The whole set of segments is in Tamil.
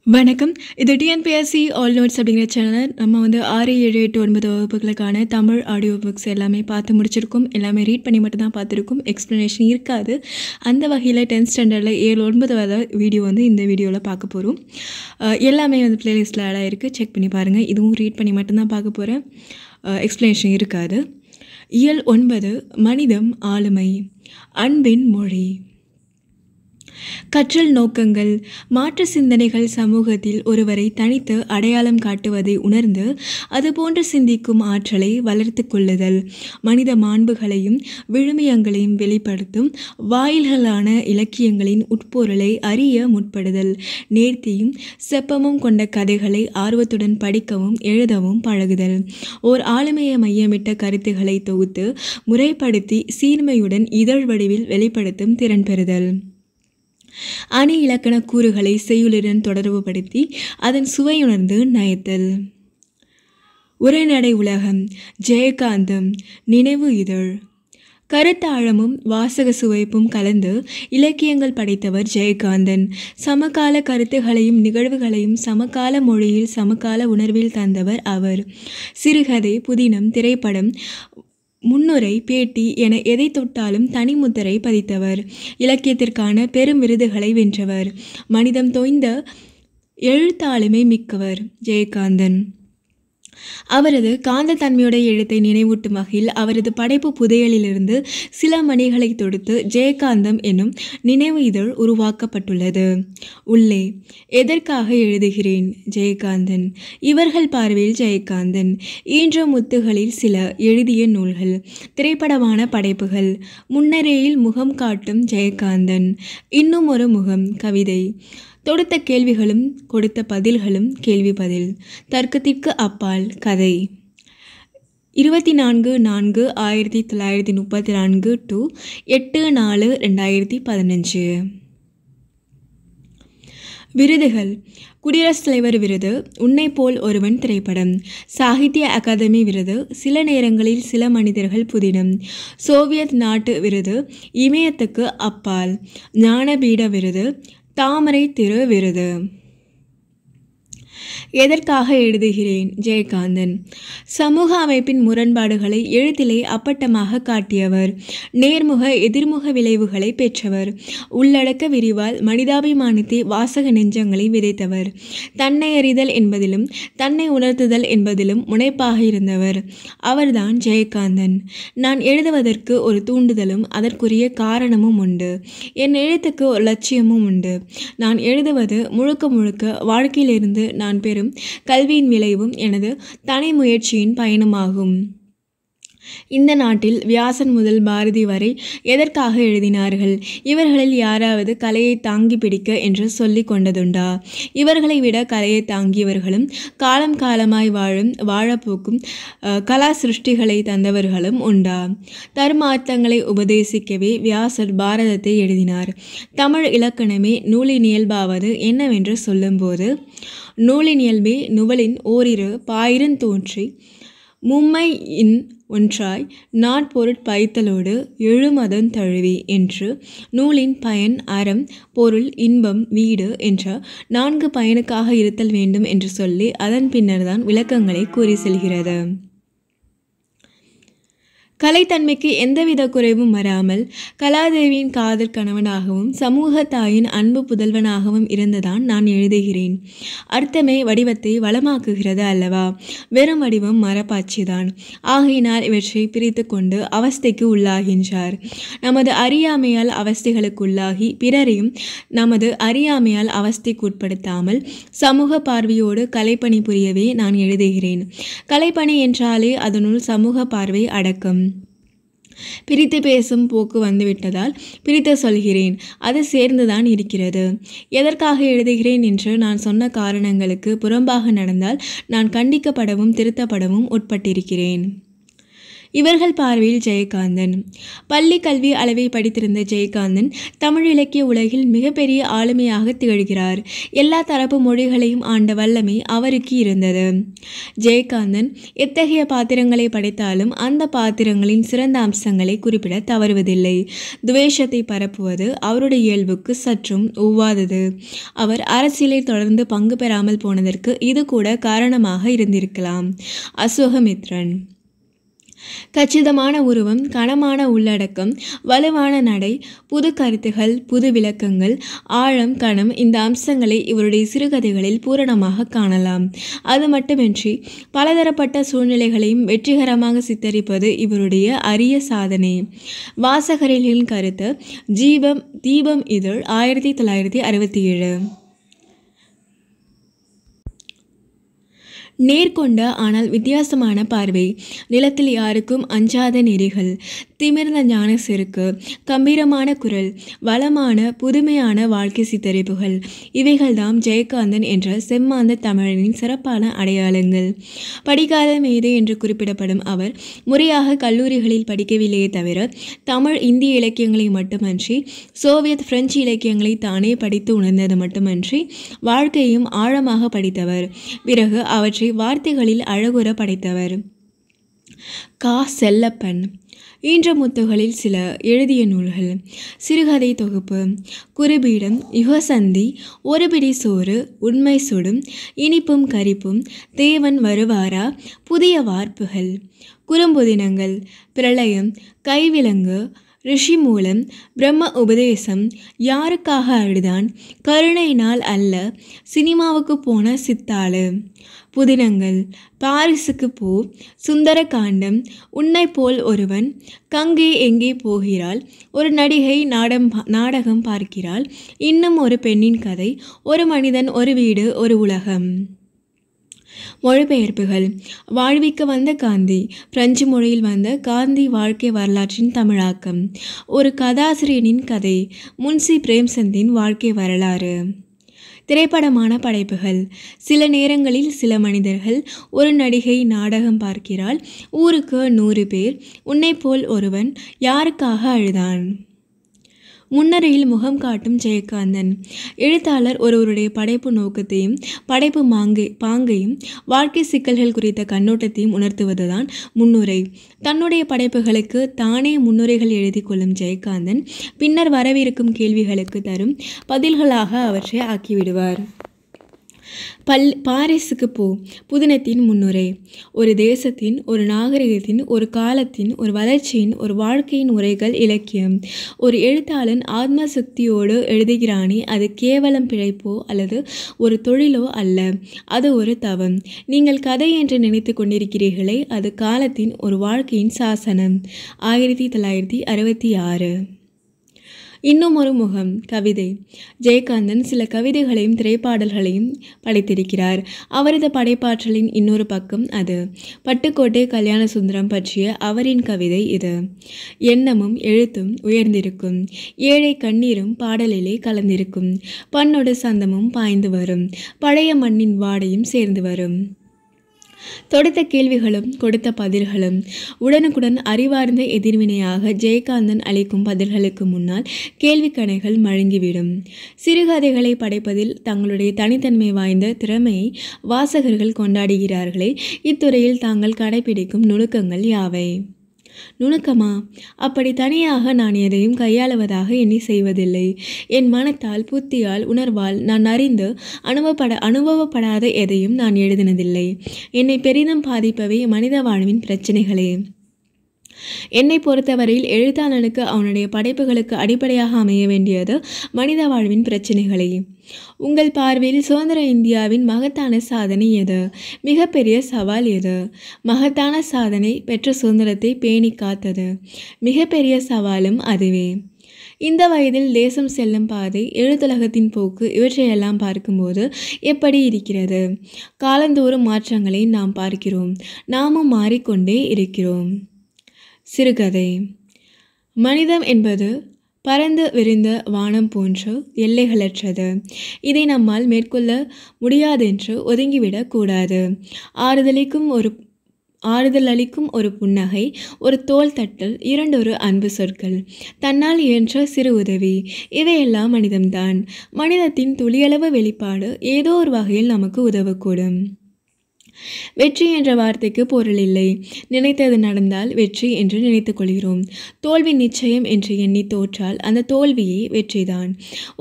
வணக்கம். இது டிஎன்பிஎஸ்சி ஆல் நோட்ஸ் அப்படிங்கிற சேனல். நம்ம 6, 7, 8, 9 வகுப்புகளுக்கான தமிழ் ஆடியோ புக்ஸ் எல்லாமே பார்த்து முடிச்சிருக்கோம். எல்லாமே ரீட் பண்ணி மட்டும் தான் பார்த்துருக்கோம். எக்ஸ்ப்ளனேஷன் இருக்காது. அந்த வகையில் 10th ஸ்டாண்டர்டில் 7, 9 வரை வீடியோ இந்த வீடியோவில் பார்க்க போகிறோம். எல்லாமே ப்ளேலிஸ்ட்டில் ஆட் ஆகிருக்கு. செக் பண்ணி பாருங்கள். இதுவும் ரீட் பண்ணி மட்டும்தான் பார்க்க போகிறேன். எக்ஸ்ப்ளனேஷன் இருக்காது. இயல் 9 மனிதம் ஆளுமை அன்பின் மொழி. கற்றல் நோக்கங்கள். மாற்று சிந்தனைகள் சமூகத்தில் ஒருவரை தனித்து அடையாளம் காட்டுவதை உணர்ந்து அதுபோன்று சிந்திக்கும் ஆற்றலை வளர்த்து கொள்ளுதல். மனித மாண்புகளையும் விழுமியங்களையும் வெளிப்படுத்தும் வாயில்களான இலக்கியங்களின் உட்பொருளை அறிய முற்படுதல். நேர்த்தியும் செப்பமும் கொண்ட கதைகளை ஆர்வத்துடன் படிக்கவும் எழுதவும் பழகுதல். ஓர் ஆளுமையை மையமிட்ட கருத்துக்களை தொகுத்து முறைப்படுத்தி சீர்மையுடன் இதழ் வடிவில் வெளிப்படுத்தும் திறன் பெறுதல். அணி இலக்கண கூறுகளை செய்யுளுடன் தொடர்புபடுத்தி அதன் சுவையுணர்ந்து நயத்தல். உரைநடை உலகம். ஜெயகாந்தம். நினைவு இதழ். கருத்தாழமும் வாசக சுவைப்பும் கலந்து இலக்கியங்கள் படைத்தவர் ஜெயகாந்தன். சமகால கருத்துகளையும் நிகழ்வுகளையும் சமகால மொழியில் சமகால உணர்வில் தந்தவர் அவர். சிறுகதை, புதினம், திரைப்படம், முன்னுரை, பேட்டி என எதை தொட்டாலும் தனிமுத்திரை பதித்தவர். இலக்கியத்திற்கான பெரும் விருதுகளை வென்றவர். மனிதம் தோய்ந்த எழுத்தாளுமை மிக்கவர் ஜெயகாந்தன். அவரது காந்தத்தன்மையுடைய எழுத்தை நினைவூட்டும் வகையில் அவரது படைப்பு புதையலிலிருந்து சில மணிகளை தொடுத்து ஜெயகாந்தம் என்னும் நினைவு இதழ் உருவாக்கப்பட்டுள்ளது. உள்ளே. எதற்காக எழுதுகிறேன்? ஜெயகாந்தன். இவர்கள் பார்வையில் ஜெயகாந்தன். ஈன்ற முத்துகளில் சில எழுதிய நூல்கள். திரைப்படமான படைப்புகள். முன்னரேயில் முகம் காட்டும் ஜெயகாந்தன். இன்னும் ஒரு முகம். கவிதை. தொடுத்த கேள்விகளும் கொடுத்த பதில்களும். கேள்வி பதில். தர்க்கத்திற்கு அப்பால். கதை. 24/4/1934 to 8/4/2015. விருதுகள். குடியரசுத் தலைவர் விருது, உன்னை போல் ஒருவன் திரைப்படம், சாகித்ய அகாதமி விருது, சில நேரங்களில் சில மனிதர்கள் புதினம், சோவியத் நாட்டு விருது, இமயத்துக்கு அப்பால், ஞானபீட விருது, தாமரை திரு விருது. எதற்காக எழுதுகிறேன்? ஜெயகாந்தன். சமூக அமைப்பின் முரண்பாடுகளை எழுத்திலே அப்பட்டமாக காட்டியவர். நேர்முக எதிர்முக விளைவுகளை பெற்றவர். உள்ளடக்க விரிவால் மனிதாபிமானத்தை வாசக நெஞ்சங்களை விதைத்தவர். தன்னை அறிதல் என்பதிலும் தன்னை உணர்த்துதல் என்பதிலும் முனைப்பாக இருந்தவர். அவர்தான் ஜெயகாந்தன். நான் எழுதுவதற்கு ஒரு தூண்டுதலும் அதற்குரிய காரணமும் உண்டு. என் எழுத்துக்கு ஒரு லட்சியமும் உண்டு. நான் எழுதுவது முழுக்க முழுக்க வாழ்க்கையிலிருந்து நான் பெறும் கல்வியின் விளைவும் எனது தனி முயற்சியின் பயனுமாகும். இந்த நாட்டில் வியாசன் முதல் பாரதி வரை எதற்காக எழுதினார்கள்? இவர்களில் யாராவது கலையை தாங்கி பிடிக்க என்று சொல்லி கொண்டதுண்டா? இவர்களை விட கலையை தாங்கியவர்களும் காலம் காலமாய் வாழப்போக்கும் கலா சிருஷ்டிகளை தந்தவர்களும் உண்டா? தர்மார்த்தங்களை உபதேசிக்கவே வியாசர் பாரதத்தை எழுதினார். தமிழ் இலக்கணமே நூலின் இயல்பாவது என்னவென்று சொல்லும்போது, நூலின் இயல்பே நுவலின் ஓரிரு பாயிரன் தோன்றி மும்மையின் ஒன்றாய் நாட்பொருட் பைத்தலோடு எழுமதன் தழுவி என்று நூலின் பயன் அறம், பொருள், இன்பம், வீடு என்ற 4 பயனுக்காக இருத்தல் வேண்டும் என்று சொல்லி அதன் பின்னர்தான் விளக்கங்களை கூறி செல்கிறது. கலைத்தன்மைக்கு எந்தவித குறைவும் வராமல் கலாதேவியின் காதல் கணவனாகவும் சமூக தாயின் அன்பு புதல்வனாகவும் இருந்துதான் நான் எழுதுகிறேன். அர்த்தமே வடிவத்தை வளமாக்குகிறது அல்லவா? வெறும் வடிவம் மரப்பாச்சிதான். ஆகையினால் இவற்றை பிரித்து கொண்டு அவஸ்தைக்கு உள்ளாகின்றார். நமது அறியாமையால் அவஸ்தைகளுக்குள்ளாகி பிறரையும் நமது அறியாமையால் அவஸ்தைக்கு உட்படுத்தாமல் சமூக பார்வையோடு கலைப்பணி புரியவே நான் எழுதுகிறேன். கலைப்பணி என்றாலே அதனுள் சமூக பார்வை அடக்கம். பிரித்து பேசும் போக்கு வந்துவிட்டதால் பிரித்து சொல்கிறேன். அது சேர்ந்துதான் இருக்கிறது. எதற்காக எழுதுகிறேன் என்று நான் சொன்ன காரணங்களுக்கு புறம்பாக நடந்தால் நான் கண்டிக்கப்படவும் திருத்தப்படவும் உட்பட்டிருக்கிறேன். இவர்கள் பார்வையில் ஜெயகாந்தன். பள்ளி கல்வி அளவை படித்திருந்த ஜெயகாந்தன் தமிழ் இலக்கிய உலகில் மிகப்பெரிய ஆளுமையாக திகழ்கிறார். எல்லா தரப்பு மொழிகளையும் ஆண்ட வல்லமை அவருக்கு இருந்தது. ஜெயகாந்தன் எத்தகைய பாத்திரங்களை படைத்தாலும் அந்த பாத்திரங்களின் சிறந்த அம்சங்களை குறிப்பிட தவறுவதில்லை. துவேஷத்தை பரப்புவது அவருடைய இயல்புக்கு சற்றும் ஒவ்வாதது. அவர் அரசியலில் தொடர்ந்து பங்கு பெறாமல் போனதற்கு இது கூட காரணமாக இருந்திருக்கலாம். அசோகமித்ரன். கச்சிதமான உருவம், கனமான உள்ளடக்கம், வலுவான நடை, புது கருத்துகள், புது விளக்கங்கள், ஆழம், கணம், இந்த அம்சங்களை இவருடைய சிறுகதைகளில் பூரணமாக காணலாம். அது மட்டுமின்றி பலதரப்பட்ட சூழ்நிலைகளையும் வெற்றிகரமாக சித்தரிப்பது இவருடைய அரிய சாதனை. வாசகர்களின் கருத்து. தீபம் இதழ் 1967. நேர்கொண்ட ஆனால் வித்தியாசமான பார்வை, நிலத்தில் யாருக்கும் அஞ்சாத நெறிகள், திமிர்ந்த ஞான செருக்கு, கம்பீரமான குரல், வளமான புதுமையான வாழ்க்கை சித்தரிப்புகள், இவைகள்தாம் ஜெயகாந்தன் என்ற செம்மாந்த தமிழனின் சிறப்பான அடையாளங்கள். படிக்காத மேதை என்று குறிப்பிடப்படும் அவர் முறையாக கல்லூரிகளில் படிக்கவில்லையே தவிர தமிழ் இந்திய இலக்கியங்களை மட்டுமன்றி சோவியத் பிரெஞ்சு இலக்கியங்களை தானே படித்து உணர்ந்தது மட்டுமன்றி வாழ்க்கையும் ஆழமாக படித்தவர். பிறகு அவற்றை வார்த்தைகளில் அழகுற படைத்தவர். கா. செல்லப்பன். ஈன்றமுத்துகளில் சில எழுதிய நூல்கள். சிறுகதை தொகுப்பு. குறிபீடம், யுகசந்தி, ஒரு பிடி சோறு, உண்மை சுடும், இனிப்பும் கரிப்பும், தேவன் வருவாரா, புதிய வார்ப்புகள். குறும்புதினங்கள். பிரளயம், கைவிலங்கு, ரிஷி மூலம், பிரம்ம உபதேசம், யாருக்காக அழுதான், கருணையினால் அல்ல, சினிமாவுக்கு போன சித்தாளு. புதினங்கள். பாரிசுக்கு போ, சுந்தர காண்டம், உன்னை போல் ஒருவன், கங்கே எங்கே போகிறாள், ஒரு நடிகை நாடகம் பார்க்கிறாள், இன்னும் ஒரு பெண்ணின் கதை, ஒரு மனிதன், ஒரு வீடு, ஒரு உலகம். மொழிபெயர்ப்புகள். வாழ்விக்க வந்த காந்தி, பிரெஞ்சு மொழியில் வந்த காந்தி வாழ்க்கை வரலாற்றின் தமிழாக்கம். ஒரு கதாசிரியனின் கதை, முன்சி பிரேம்சந்தின் வாழ்க்கை வரலாறு. திரைப்படமான படைப்புகள். சில நேரங்களில் சில மனிதர்கள், ஒரு நடிகை நாடகம் பார்க்கிறாள், ஊருக்கு 100 பேர், உன்னை போல் ஒருவன், யாருக்காக அழுதான். முன்னரையில் முகம் காட்டும் ஜெயகாந்தன். எழுத்தாளர் ஒருவருடைய படைப்பு நோக்கத்தையும் படைப்பு பாங்கையும் வாழ்க்கை சிக்கல்கள் குறித்த கண்ணோட்டத்தையும் உணர்த்துவதுதான் முன்னுரை. தன்னுடைய படைப்புகளுக்கு தானே முன்னுரைகள் எழுதி கொள்ளும் ஜெயகாந்தன் பின்னர் வரவிருக்கும் கேள்விகளுக்கு தரும் பதில்களாக அவற்றை ஆக்கிவிடுவார். பாரிசுக்கு போ புதினத்தின் முன்னுரை. ஒரு தேசத்தின், ஒரு நாகரிகத்தின், ஒரு காலத்தின், ஒரு வளர்ச்சியின், ஒரு வாழ்க்கையின் உரைகள் இலக்கியம். ஒரு எழுத்தாளன் ஆத்ம சக்தியோடு எழுதுகிறானே, அது கேவலம் பிழைப்போ அல்லது ஒரு தொழிலோ அல்ல, அது ஒரு தவம். நீங்கள் கதை என்று நினைத்து கொண்டிருக்கிறீர்களே, அது காலத்தின், ஒரு வாழ்க்கையின் சாசனம். 1966. இன்னும் ஒரு முகம். கவிதை. ஜெயகாந்தன் சில கவிதைகளையும் திரைப்பாடல்களையும் படைத்திருக்கிறார். அவரது படைப்பாற்றலின் இன்னொரு பக்கம் அது. பட்டுக்கோட்டை கல்யாண சுந்தரம் பற்றிய அவரின் கவிதை இது. எண்ணமும் எழுத்தும் உயர்ந்திருக்கும், ஏழை கண்ணீரும் பாடலிலே கலந்திருக்கும், பண்ணொடு சந்தமும் பாய்ந்து வரும், பழைய மண்ணின் வாடையும் சேர்ந்து வரும். தொடுத்த கேள்விகளும் கொடுத்த பதில்களும் உடனுக்குடன் அறிவார்ந்த எதிர்வினையாக ஜெயகாந்தன் அளிக்கும் பதில்களுக்கு முன்னால் கேள்விக்கணைகள் மழுங்கிவிடும். சிறுகதைகளை படைப்பதில் தங்களுடைய தனித்தன்மை வாய்ந்த திறமையை வாசகர்கள் கொண்டாடுகிறார்களே, இத்துறையில் தாங்கள் கடைபிடிக்கும் நுணுக்கங்கள் யாவை? நுணுக்கமா? அப்படி தனியாக நான் எதையும் கையாளுவதாக எண்ணி செய்வதில்லை. என் மனத்தால், புத்தியால், உணர்வால் நான் அறிந்து அனுபவப்படாத எதையும் நான் எழுதினதில்லை. என்னை பெரிதும் பாதிப்பவை மனித வாழ்வின் பிரச்சனைகளே. என்னை பொறுத்தவரையில் எழுத்தாளனுக்கு அவனுடைய படைப்புகளுக்கு அடிப்படையாக அமைய வேண்டியது மனித வாழ்வின் பிரச்சனைகளே. உங்கள் பார்வையில் சுதந்திர இந்தியாவின் மகத்தான சாதனை எது? மிகப்பெரிய சவால் எது? மகத்தான சாதனை பெற்ற சுதந்திரத்தை பேணி காத்தது. மிகப்பெரிய சவாலும் அதுவே. இந்த வயதில் தேசம் செல்லும் பாதை, எழுத்துலகத்தின் போக்கு, இவற்றையெல்லாம் பார்க்கும்போது எப்படி இருக்கிறது? காலந்தோறும் மாற்றங்களை நாம் பார்க்கிறோம். நாமும் மாறிக்கொண்டே இருக்கிறோம். சிறுகதை. மனிதம் என்பது பரந்து விரிந்த வானம் போன்று எல்லைகளற்றது. இதை நம்மால் மேற்கொள்ள முடியாதென்று ஒதுங்கிவிடக் கூடாது. ஆறுதல் அளிக்கும் ஒரு புன்னகை, ஒரு தோள் தட்டல், இரண்டொரு அன்பு சொற்கள், தன்னால் இயன்ற சிறு உதவி, இவையெல்லாம் மனிதம்தான். மனிதத்தின் துளியளவு வெளிப்பாடு ஏதோ ஒரு வகையில் நமக்கு உதவக்கூடும். வெற்றி என்ற வார்த்தைக்கு பொருள் இல்லை. நினைத்தது நடந்தால் வெற்றி என்று நினைத்துக் கொள்கிறோம். தோல்வி நிச்சயம் என்று எண்ணி தோற்றால் அந்த தோல்வியே வெற்றிதான்.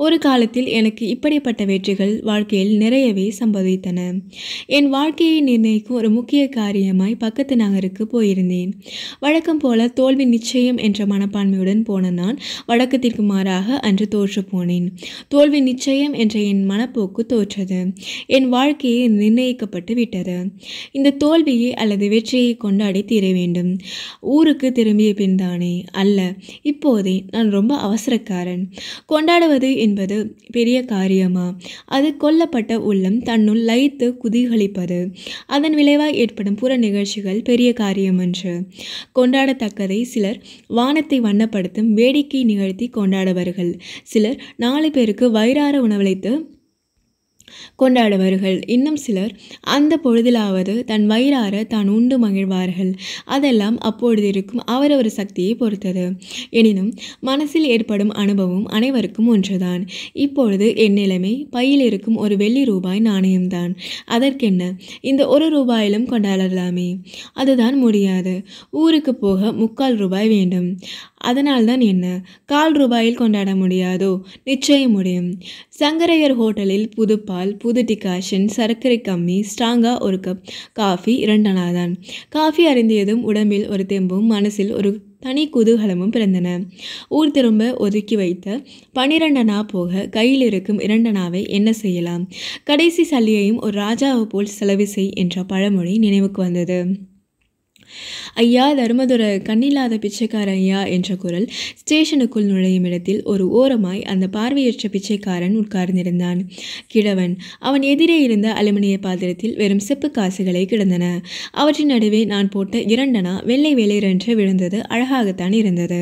ஒரு காலத்தில் எனக்கு இப்படிப்பட்ட வெற்றிகள் வாழ்க்கையில் நிறையவே சம்பவித்தன. என் வாழ்க்கையை நிர்ணயிக்கும் ஒரு முக்கிய காரியமாய் பக்கத்து நகருக்கு போயிருந்தேன். வழக்கம் போல தோல்வி நிச்சயம் என்ற மனப்பான்மையுடன் போன நான் வழக்கத்திற்கு மாறாக அன்று தோற்று போனேன். தோல்வி நிச்சயம் என்ற என் மனப்போக்கு தோற்றது. என் வாழ்க்கையை நிர்ணயிக்கப்பட்டு விட்டது. இந்த தோல்வியை அல்லது வெற்றியை கொண்டாடி தீர வேண்டும். ஊருக்கு திரும்பிய பின் தானே? அல்ல, இப்போதே. நான் ரொம்ப அவசரக்காரன். கொண்டாடுவது என்பது பெரிய காரியமா? அது கொல்லப்பட்ட உள்ளம் தன்னுள் லயித்து குதிகளிப்பது. அதன் விளைவாய் ஏற்படும் புற நிகழ்ச்சிகள் பெரிய காரியமன்று. கொண்டாடத்தக்கதை சிலர் வானத்தை வண்ணப்படுத்தும் வேடிக்கை நிகழ்த்தி கொண்டாடுவார்கள். சிலர் 4 பேருக்கு வயிறார உணவளித்து கொண்டாடுவார்கள். இன்னும் சிலர் அந்த பொழுதிலாவது தன் வயிறார தான் உண்டு மகிழ்வார்கள். அதெல்லாம் அப்பொழுது இருக்கும் அவரவர் சக்தியை பொறுத்தது. எனினும் மனசில் ஏற்படும் அனுபவம் அனைவருக்கும் ஒன்றுதான். இப்பொழுது என் நிலைமை பையில் இருக்கும் ஒரு வெள்ளி ரூபாய் நாணயம்தான். அதற்கென்ன, இந்த 1 ரூபாயிலும் கொண்டாடலாமே? அதுதான் முடியாது. ஊருக்கு போக 3/4 ரூபாய் வேண்டும். அதனால்தான் என்ன, 1/4 ரூபாயில் கொண்டாட முடியாதோ? நிச்சயம் முடியும். சங்கரையர் ஹோட்டலில் புது பால், புது டிகாஷன், சர்க்கரை கம்மி, ஸ்ட்ராங்கா 1 கப் காஃபி 2 அணாதான். காஃபி அருந்தியதும் உடம்பில் ஒரு தெம்பும் மனசில் ஒரு தனி குதூகலமும் பிறந்தன. ஊர் திரும்ப ஒதுக்கி வைத்த 12 அணா போக கையில் இருக்கும் 2 அணாவை என்ன செய்யலாம்? கடைசி சல்லியையும் ஒரு ராஜாவை போல் செலவு செய் என்ற பழமொழி நினைவுக்கு வந்தது. ஐயா தர்மதுரை, கண்ணில்லாத பிச்சைக்கார ஐயா என்ற குரல் ஸ்டேஷனுக்குள் நுழையும் இடத்தில் ஒரு ஓரமாய் அந்த பார்வையற்ற பிச்சைக்காரன் உட்கார்ந்திருந்தான். கிழவன். அவன் எதிரே இருந்த அலுமினிய பாத்திரத்தில் வெறும் செப்பு காசுகளை கிடந்தன. அவற்றின் நடுவே நான் போட்ட 2 அணா வெள்ளை வெளிரென்று விழுந்தது. அழகாகத்தான் இருந்தது.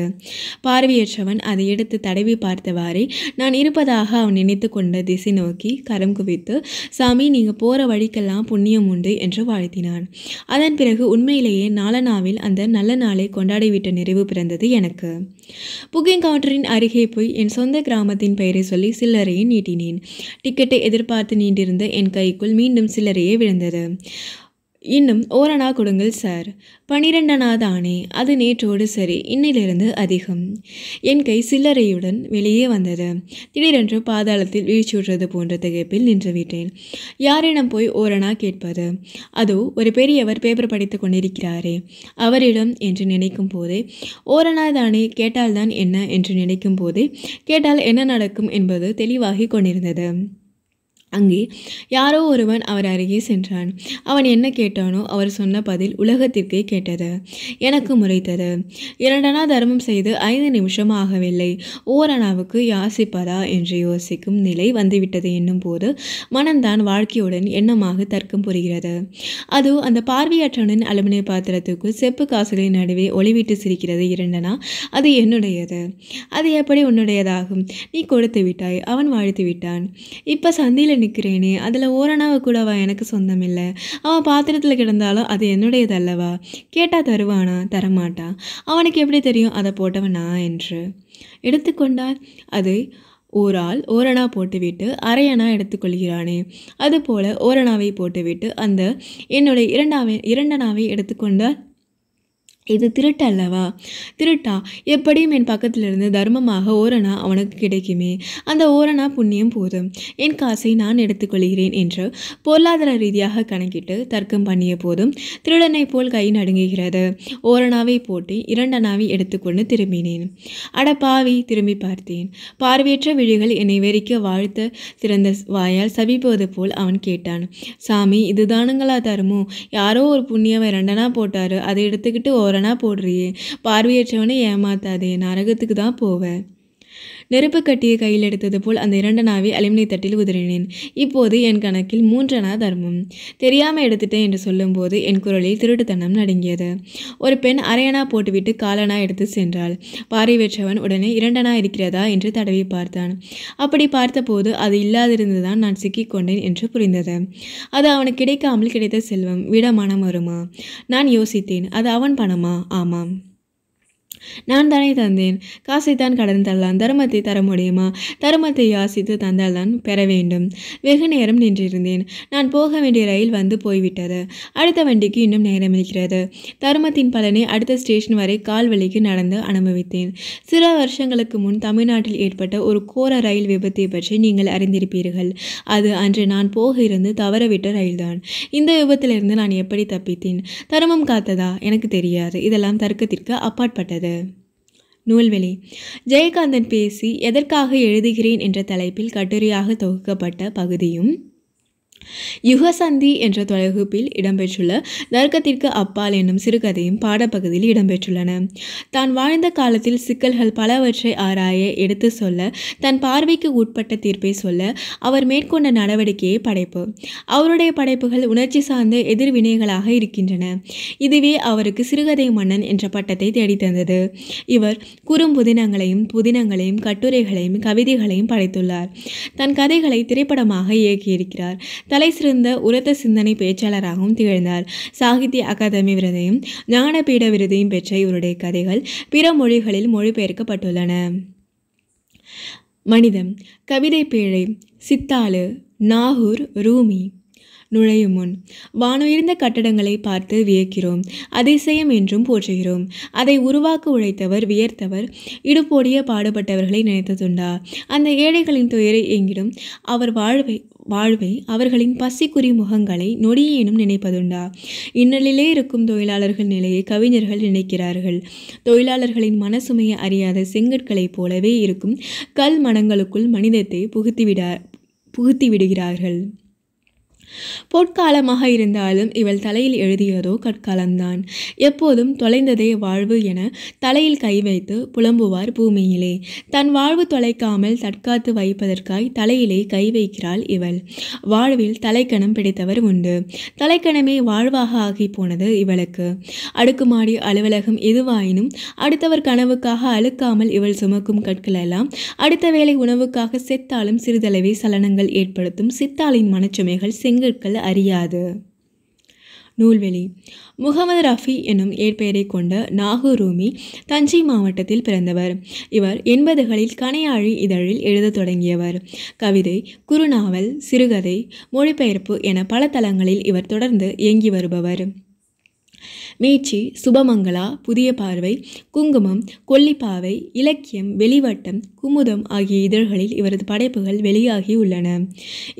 பார்வையற்றவன் அதை எடுத்து தடவி பார்த்தவாறே நான் இருப்பதாக அவன் நினைத்து கொண்ட திசை நோக்கி கரம் குவித்து, சாமி, நீங்க போற வழிக்கெல்லாம் புண்ணியம் உண்டு என்று வாழ்த்தினான். அதன் பிறகு உண்மையிலேயே நாளனாவில் அந்த நல்ல நாளை கொண்டாடிவிட்ட நிறைவு பிறந்தது எனக்கு. புக்கிங் கவுண்டரின் அருகே போய் என் சொந்த கிராமத்தின் பெயரை சொல்லி சில்லறையை நீட்டினேன். டிக்கெட்டை எதிர்பார்த்து நீண்டிருந்த என் கைக்குள் மீண்டும் சில்லறையே விழுந்தது. இன்னும் 1 அணா கொடுங்கள் சார். 12 அணா தானே? அது நேற்றோடு சரி, இன்னிலிருந்து அதிகம். என் கை சில்லறையுடன் வெளியே வந்தது. திடீரென்று பாதாளத்தில் வீழ்ச்சியுற்றது போன்ற திகைப்பில் நின்றுவிட்டேன். யாரிடம் போய் 1 அணா கேட்பது? அதோ ஒரு பெரியவர் பேப்பர் படித்து கொண்டிருக்கிறாரே, அவரிடம் என்று நினைக்கும் போதே 1 அணா தானே, கேட்டால்தான் என்ன என்று நினைக்கும் போதே கேட்டால் என்ன நடக்கும் என்பது தெளிவாகி கொண்டிருந்தது. அங்கே யாரோ ஒருவன் அவர் அருகே சென்றான். அவன் என்ன கேட்டானோ அவர் சொன்ன பதில் உலகத்திற்கே கேட்டது. எனக்கு முறைத்தது. 2 அணா தர்மம் செய்து 5 நிமிஷம் ஆகவில்லை. 1 அணாவுக்கு யாசிப்பதா என்று யோசிக்கும் நிலை வந்துவிட்டது என்னும் போது மனம்தான் வாழ்க்கையுடன் எண்ணமாக தர்க்கம் புரிகிறது. அது அந்த பார்வையற்றவனின் அலுமினிய பாத்திரத்துக்குள் செப்பு காசுகளின் நடுவே ஒளிவிட்டு சிரிக்கிறது. 2 அணா, அது என்னுடையது. அது எப்படி உன்னுடையதாகும்? நீ கொடுத்து விட்டாய், அவன் வாழ்த்து விட்டான். இப்ப சந்தியில் நிற்கிறேனே, அதில் 1 அணாவை கூடவா எனக்கு சொந்தம் இல்லை? அவன் பாத்திரத்தில் கிடந்தாலும் அது என்னுடையது அல்லவா? கேட்டா தருவானா? தரமாட்டா. அவனுக்கு எப்படி தெரியும் அதை போட்டவன் நான் என்று? எடுத்துக்கொண்டார். அதை ஓரால் 1 அணா போட்டுவிட்டு 1/2 அணா எடுத்துக்கொள்கிறானே, அதுபோல 1 அணாவை போட்டுவிட்டு அந்த என்னுடைய 2 அணாவை எடுத்துக்கொண்டால் இது திருட்டு அல்லவா? திருட்டா? எப்படியும் என் பக்கத்திலிருந்து தர்மமாக 1 அணா அவனுக்கு கிடைக்குமே. அந்த 1 அணா புண்ணியம் போதும். என் காசை நான் எடுத்துக்கொள்கிறேன் என்று பொருளாதார ரீதியாக கணக்கிட்டு தர்க்கம் பண்ணிய போதும் திருடனை போல் கை நடுங்குகிறது. 1 அணாவை போட்டு 2 அணாவை எடுத்துக்கொண்டு திரும்பினேன். அட பாவி! திரும்பி பார்த்தேன். பார்வையற்ற விழிகள் என்னை வெறிக்க வாழ்த்த திறந்த வாயால் சபிப்பது போல் அவன் கேட்டான். சாமி, இதுதானுங்களா தருமோ? யாரோ ஒரு புண்ணியவன் 2 அணா போட்டாரு, அதை எடுத்துக்கிட்டு 1 அணா போடுறியே. பார்வையற்றவனை ஏமாத்தாதே, நரகத்துக்கு தான் போவ. நெருப்பு கட்டிய கையில் எடுத்தது போல் அந்த 2 அணாவை அலுமினிய தட்டில் உதறினேன். இப்போது என் கணக்கில் 3 அணா தர்மம். தெரியாமல் எடுத்துட்டேன் என்று சொல்லும்போது என் குரலில் திருட்டுத்தனம் நடுங்கியது. ஒரு பெண் அரையணா போட்டுவிட்டு காலணா எடுத்து சென்றாள். பாரி வெற்றவன் உடனே 2 அணா இருக்கிறதா என்று தடவி பார்த்தான். அப்படி பார்த்தபோது அது இல்லாதிருந்துதான் நான் சிக்கிக்கொண்டேன் என்று புரிந்தது. அது அவனுக்கு கிடைக்காமல் கிடைத்த செல்வம். விட மனம் வருமா? நான் யோசித்தேன். அது அவன் பணமா? ஆமாம், நான் தானே தந்தேன். காசைத்தான் கடன் தரலாம், தர்மத்தை தர முடியுமா? தர்மத்தை யாசித்து தந்தால்தான் பெற வேண்டும். வெகு நேரம் நின்றிருந்தேன். நான் போக வேண்டிய ரயில் வந்து போய்விட்டது. அடுத்த வண்டிக்கு இன்னும் நேரம் இருக்கிறது. தர்மத்தின் பலனை அடுத்த ஸ்டேஷன் வரை கால் வலிக்கு நடந்து அனுபவித்தேன். சில வருஷங்களுக்கு முன் தமிழ்நாட்டில் ஏற்பட்ட ஒரு கோர ரயில் விபத்தை பற்றி நீங்கள் அறிந்திருப்பீர்கள். அது அன்று நான் போக இருந்து தவறவிட்ட ரயில்தான். இந்த விபத்திலிருந்து நான் எப்படி தப்பித்தேன்? தர்மம் காத்ததா? எனக்கு தெரியாது. இதெல்லாம் தர்க்கத்திற்கு அப்பாற்பட்டது. நூல்வெளி. ஜெயகாந்தன் பேசி எதற்காக எழுதுகிறேன் என்ற தலைப்பில் கட்டுரையாக தொகுக்கப்பட்ட பகுதியும் யுகசந்தி என்ற தொலைகுப்பில் இடம்பெற்றுள்ள தர்க்கத்திற்கு அப்பால் என்னும் சிறுகதையும் பாடப்பகுதியில் இடம்பெற்றுள்ளன. தான் வாழ்ந்த காலத்தில் சிக்கல்கள் பலவற்றை ஆராய எடுத்து சொல்ல, தன் பார்வைக்கு உட்பட்ட தீர்ப்பை சொல்ல அவர் மேற்கொண்ட நடவடிக்கையை படைப்பு. அவருடைய படைப்புகள் உணர்ச்சி சார்ந்த எதிர்வினைகளாக இருக்கின்றன. இதுவே அவருக்கு சிறுகதை மன்னன் என்ற பட்டத்தை தேடித்தந்தது. இவர் புதினங்களையும் கட்டுரைகளையும் கவிதைகளையும் படைத்துள்ளார். தன் கதைகளை திரைப்படமாக இயக்கியிருக்கிறார். தலை சிறந்த உரத்த சிந்தனை பேச்சாளராகவும் திகழ்ந்தார். சாகித்ய அகாதமி விருதையும் ஞானபீட விருதையும் பெற்ற இவருடைய கதைகள் பிற மொழிகளில் மொழிபெயர்க்கப்பட்டுள்ளன. மனிதம். கவிதை பேழை. சித்தாளு. நாகூர். ரூமி. நுழையும் முன். வானுயர்ந்த கட்டடங்களை பார்த்து வியக்கிறோம். அதிசயம் என்றும் போற்றுகிறோம். அதை உருவாக்க உழைத்தவர், வியர்த்தவர், இடுபோடிய பாடுபட்டவர்களை நினைத்ததுண்டா? அந்த ஏழைகளின் துயரை எங்கிடும் அவர் வாழ்வை அவர்களின் பசிக்குறி முகங்களை நொடியேனும் நினைப்பதுண்டா? இன்னலிலே இருக்கும் தொழிலாளர்கள் நிலையை கவிஞர்கள் நினைக்கிறார்கள். தொழிலாளர்களின் மனசுமையை அறியாத செங்கற்களைப் போலவே இருக்கும் கல் மனங்களுக்குள் மனிதத்தை புகுத்தி விடுகிறார்கள். பொற்காலமாக இருந்தாலும் இவள் தலையில் எழுதியதோ கற்காலம்தான். எப்போதும் தொலைந்ததே வாழ்வு என தலையில் கை வைத்து புலம்புவார் பூமியிலே. தன் வாழ்வு தொலைக்காமல் தற்காத்து வைப்பதற்காய் தலையிலே கை வைக்கிறாள் இவள். வாழ்வில் தலைக்கணம் பிடித்தவர் உண்டு. தலைக்கணமே வாழ்வாக ஆகி போனது இவளுக்கு. அடுக்குமாடி அலுவலகம் எதுவாயினும் அடுத்தவர் கனவுக்காக அழுக்காமல் இவள் சுமக்கும் கற்கள் எல்லாம் அடுத்த வேளை உணவுக்காக செத்தாலும் சிறிதளவே சலனங்கள் ஏற்படுத்தும் சித்தாளின் மனச்சுமைகள் செங்கற்கள் அறியாது. நூல்வெளி. முகமது ரஃபி என்னும் ஏற்பெயரை கொண்ட நாகூர் ரூமி தஞ்சை மாவட்டத்தில் பிறந்தவர். இவர் 80களில் கணையாழி இதழில் எழுதத் தொடங்கியவர். கவிதை, குறுநாவல், சிறுகதை, மொழிபெயர்ப்பு என பல தளங்களில் இவர் தொடர்ந்து இயங்கி வருபவர். மீட்சி, சுபமங்களா, புதிய பார்வை, குங்குமம், கொல்லிப்பாவை, இலக்கியம், வெளிவட்டம், குமுதம் ஆகிய இதழ்களில் இவரது படைப்புகள் வெளியாகி உள்ளன.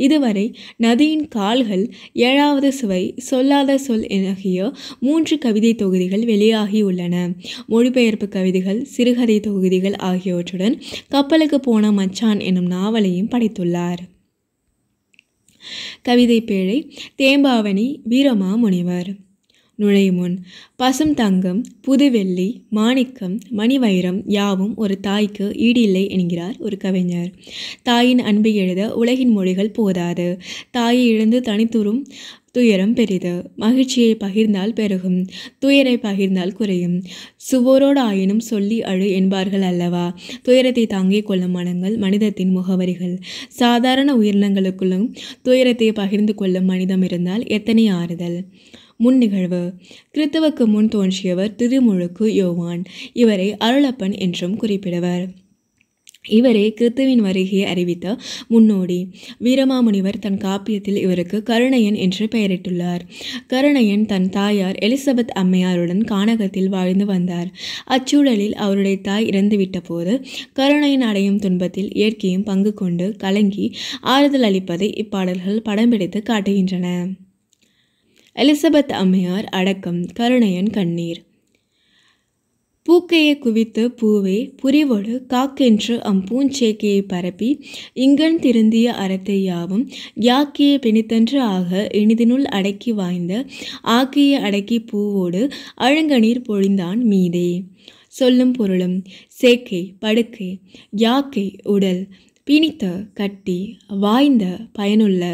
இதுவரை நதியின் கால்கள், 7வது சுவை, சொல்லாத சொல் ஆகிய 3 கவிதை தொகுதிகள் வெளியாகி உள்ளன. மொழிபெயர்ப்பு கவிதைகள், சிறுகதை தொகுதிகள் ஆகியவற்றுடன் கப்பலுக்கு போன மச்சான் என்னும் நாவலையும் படைத்துள்ளார். கவிதை பேழை. தேம்பாவணி வீரமா முனிவர். நுழையும் முன். பசும் தங்கம், புதுவெள்ளி, மாணிக்கம், மணிவைரம் யாவும் ஒரு தாய்க்கு ஈடில்லை என்கிறார் ஒரு கவிஞர். தாயின் அன்பை எழுத உலகின் மொழிகள் போதாது. தாயை இழந்து தனித்துறும் துயரம் பெரிது. மகிழ்ச்சியை பகிர்ந்தால் பெருகும், துயரை பகிர்ந்தால் குறையும். சுவோரோடு ஆயினும் சொல்லி அழு என்பார்கள் அல்லவா? துயரத்தை தாங்கிக் கொள்ளும் மனங்கள் மனிதத்தின் முகவரிகள். சாதாரண உயிரினங்களுக்குள்ளும் துயரத்தை பகிர்ந்து கொள்ளும் மனிதம் இருந்தால் எத்தனை ஆறுதல். முன் நிகழ்வு. கிறித்துவுக்கு முன் தோன்றியவர் திருமுழுக்கு யோவான். இவரை அருளப்பன் என்றும் குறிப்பிடுவர். இவரே கிறித்துவின் வருகையை அறிவித்த முன்னோடி. வீரமாமுனிவர் தன் காப்பியத்தில் இவருக்கு கருணையன் என்று பெயரிட்டுள்ளார். கருணையன் தன் தாயார் எலிசபெத் அம்மையாருடன் கானகத்தில் வாழ்ந்து வந்தார். அச்சூழலில் அவருடைய தாய் இறந்துவிட்ட போது கருணையன் அடையும் துன்பத்தில் இயற்கையும் பங்கு கொண்டு கலங்கி ஆறுதல் அளிப்பதை இப்பாடல்கள் படம் பிடித்து காட்டுகின்றன. எலிசபெத் அம்மையார் அடக்கம். கருணையன் கண்ணீர். பூக்கையை குவித்து பூவே புரிவொடு காக்கென்று பூஞ்சேக்கையை பரப்பி இங்கண் திருந்திய அறத்தை யாவும் யாக்கிய பிணித்தன்று ஆக இனிதினுள் அடக்கி வாய்ந்த ஆக்கிய அடக்கி பூவோடு அழுங்கநீர் பொழிந்தான் மீதே. சொல்லும் பொருளும் சேக்கை படுக்கை, யாக்கை உடல், பிணித்த கட்டி, வாய்ந்த பயனுள்ள.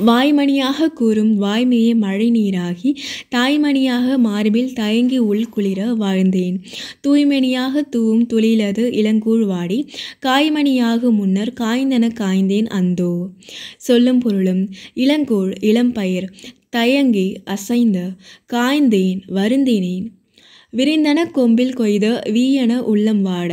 வாய்மணியாக கூறும் வாய்மையே மழை நீராகி தாய்மணியாக மார்பில் தயங்கி உள்குளிர வாழ்ந்தேன். தூய்மணியாக தூவும் துளிலது இளங்கூழ் வாடி காய்மணியாக முன்னர் காய்ந்தன காய்ந்தேன் அந்தோ. சொல்லும் பொருளும் இளங்கூழ் இளம்பயிர் தயங்கி அசைந்த காய்ந்தேன் வருந்தினேன். விரிந்தன கொம்பில் கொய்த வீயன உள்ளம் வாட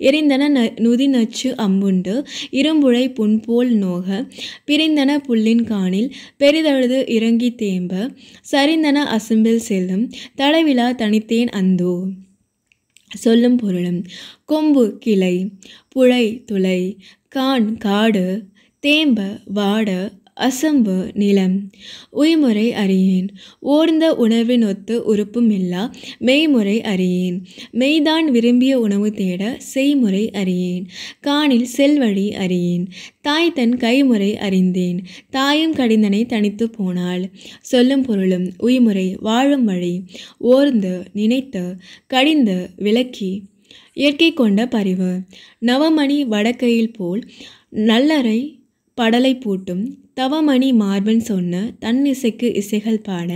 எரிந்தன நுதி நச்சு அம்புண்டு இரும்புழை புண்போல் நோக பிரிந்தன புல்லின் காணில் பெரிதழுது இறங்கி தேம்ப சரிந்தன அசம்பில் செல்லும் தளவிழா தனித்தேன் அந்தோ. சொல்லும் பொருளும் கொம்பு கிளை, புழை துளை, கான் காடு, தேம்ப வாட, அசம்பு நிலம். உய்முறை அறியேன் ஓர்ந்த உணர்வினொத்து உறுப்பும் இல்லா மெய்முறை அறியேன். மெய்தான் விரும்பிய உணவு தேட செய்முறை அறியேன். காணில் செல்வழி அறியேன். தாய் தன் கைமுறை அறிந்தேன். தாயும் கடிந்தனை தனித்து போனாள். சொல்லும் பொருளும் உய்முறை வாழும் வழி ஓர்ந்து நினைத்து கடிந்து விளக்கி இயற்கை கொண்ட பரிவு. நவமணி வடக்கையில் போல் நல்லறை படலை பூட்டும் தவமணி மார்பன் சொன்ன தன்னிசைக்கு இசைகள் பாட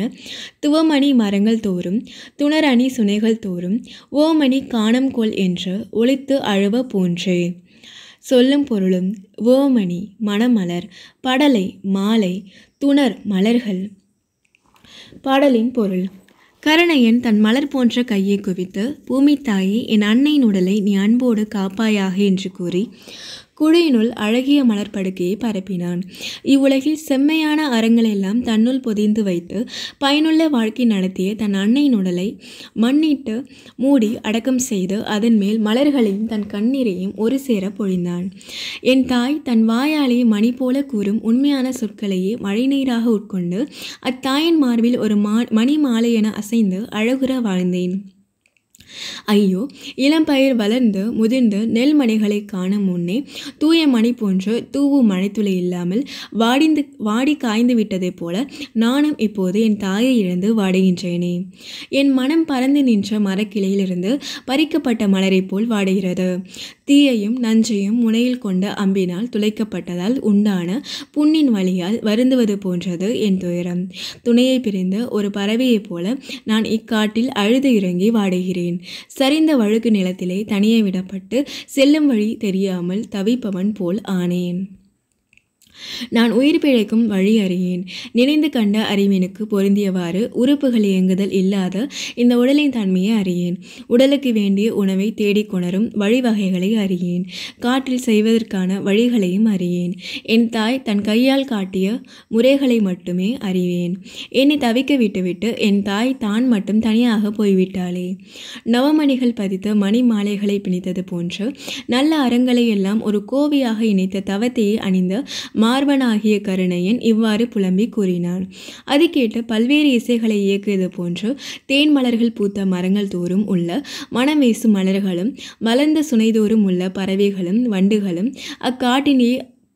துவமணி மரங்கள் தோறும் துணரணி சுனைகள் தோறும் ஓமணி காணம் கொள் என்று ஒளித்து அழுவ போன்றே. சொல்லும் பொருளும் ஓமணி மணமலர், படலை மாலை, துணர் மலர்கள். பாடலின் பொருள் கருணையன் தன் மலர் போன்ற கையை குவித்து பூமி தாயே என் அன்னையின் உடலை நீ அன்போடு காப்பாயாக என்று கூறி குழியினுள் அழகிய மலர் படுக்கையை பரப்பினான். இவ்வுலகில் செம்மையான அறங்களெல்லாம் தன்னுள் பொதிந்து வைத்து பயனுள்ள வாழ்க்கை நடத்திய தன் அன்னையின் உடலை மண்ணிட்டு மூடி அடக்கம் செய்து அதன் மேல் மலர்களையும் தன் கண்ணீரையும் ஒரு சேர பொழிந்தான். என் தாய் தன் வாயாலே மணி போல கூறும் உண்மையான சொற்களையே மழை நீராக உட்கொண்டு அத்தாயின் மார்பில் ஒரு மணி மாலை என அசைந்து அழகுற வாழ்ந்தேன். ஐயோ, இளம்பயிர் வளர்ந்து முதிர்ந்து நெல்மணிகளை காணும் முன்னே தூய மணி போன்று தூவும் மழைத்துளி இல்லாமல் வாடி காய்ந்து விட்டதைப் போல நானும் இப்போது என் தாயை இழந்து வாடுகின்றேனே. என் மனம் பறந்து நின்ற மரக்கிளையிலிருந்து பறிக்கப்பட்ட மலரை போல் வாடுகிறது. தீயையும் நஞ்சையும் முனையில் கொண்ட அம்பினால் துளைக்கப்பட்டதால் உண்டான புண்ணின் வழியால் வருந்துவது போன்றது என் துயரம். துணையை பிரிந்த ஒரு பறவையைப் போல நான் இக்காட்டில் அழுது இறங்கி வாடுகிறேன். சரிந்த வழுக்கு நிலத்திலே தனியே விடப்பட்டு செல்லும் வழி தெரியாமல் தவிப்பவன் போல் ஆனேன். நான் உயிர் பிழைக்கும் வழி அறியேன். நினைந்து கண்ட அறிவினுக்கு பொருந்தியவாறு உறுப்புகள் இயங்குதல் இல்லாத இந்த உடலின் தன்மையை அறியேன். உடலுக்கு வேண்டிய உணவை தேடிக்கொணரும் வழிவகைகளை அறியேன். காற்றில் செய்வதற்கான வழிகளையும் அறியேன். என் தாய் தன் கையால் காட்டிய முறைகளை மட்டுமே அறிவேன். என்னை தவிக்க விட்டுவிட்டு என் தாய் தான் மட்டும் தனியாக போய்விட்டாளே. நவமணிகள் பதித்த மணி மாலைகளை பிணித்தது போன்று நல்ல அறங்களை எல்லாம் ஒரு கோவையாக இணைத்த தவத்தையே அணிந்த மார்பனாகிய கருணையன் இவ்வாறு புலம்பி கூறினான். அது கேட்டு பல்வேறு இசைகளை இயக்கியது போன்று தேன் மலர்கள் பூத்த மரங்கள் தோறும் உள்ள மனம் வீசும் மலர்களும் மலர்ந்த சுனைதோறும் உள்ள பறவைகளும் வண்டுகளும்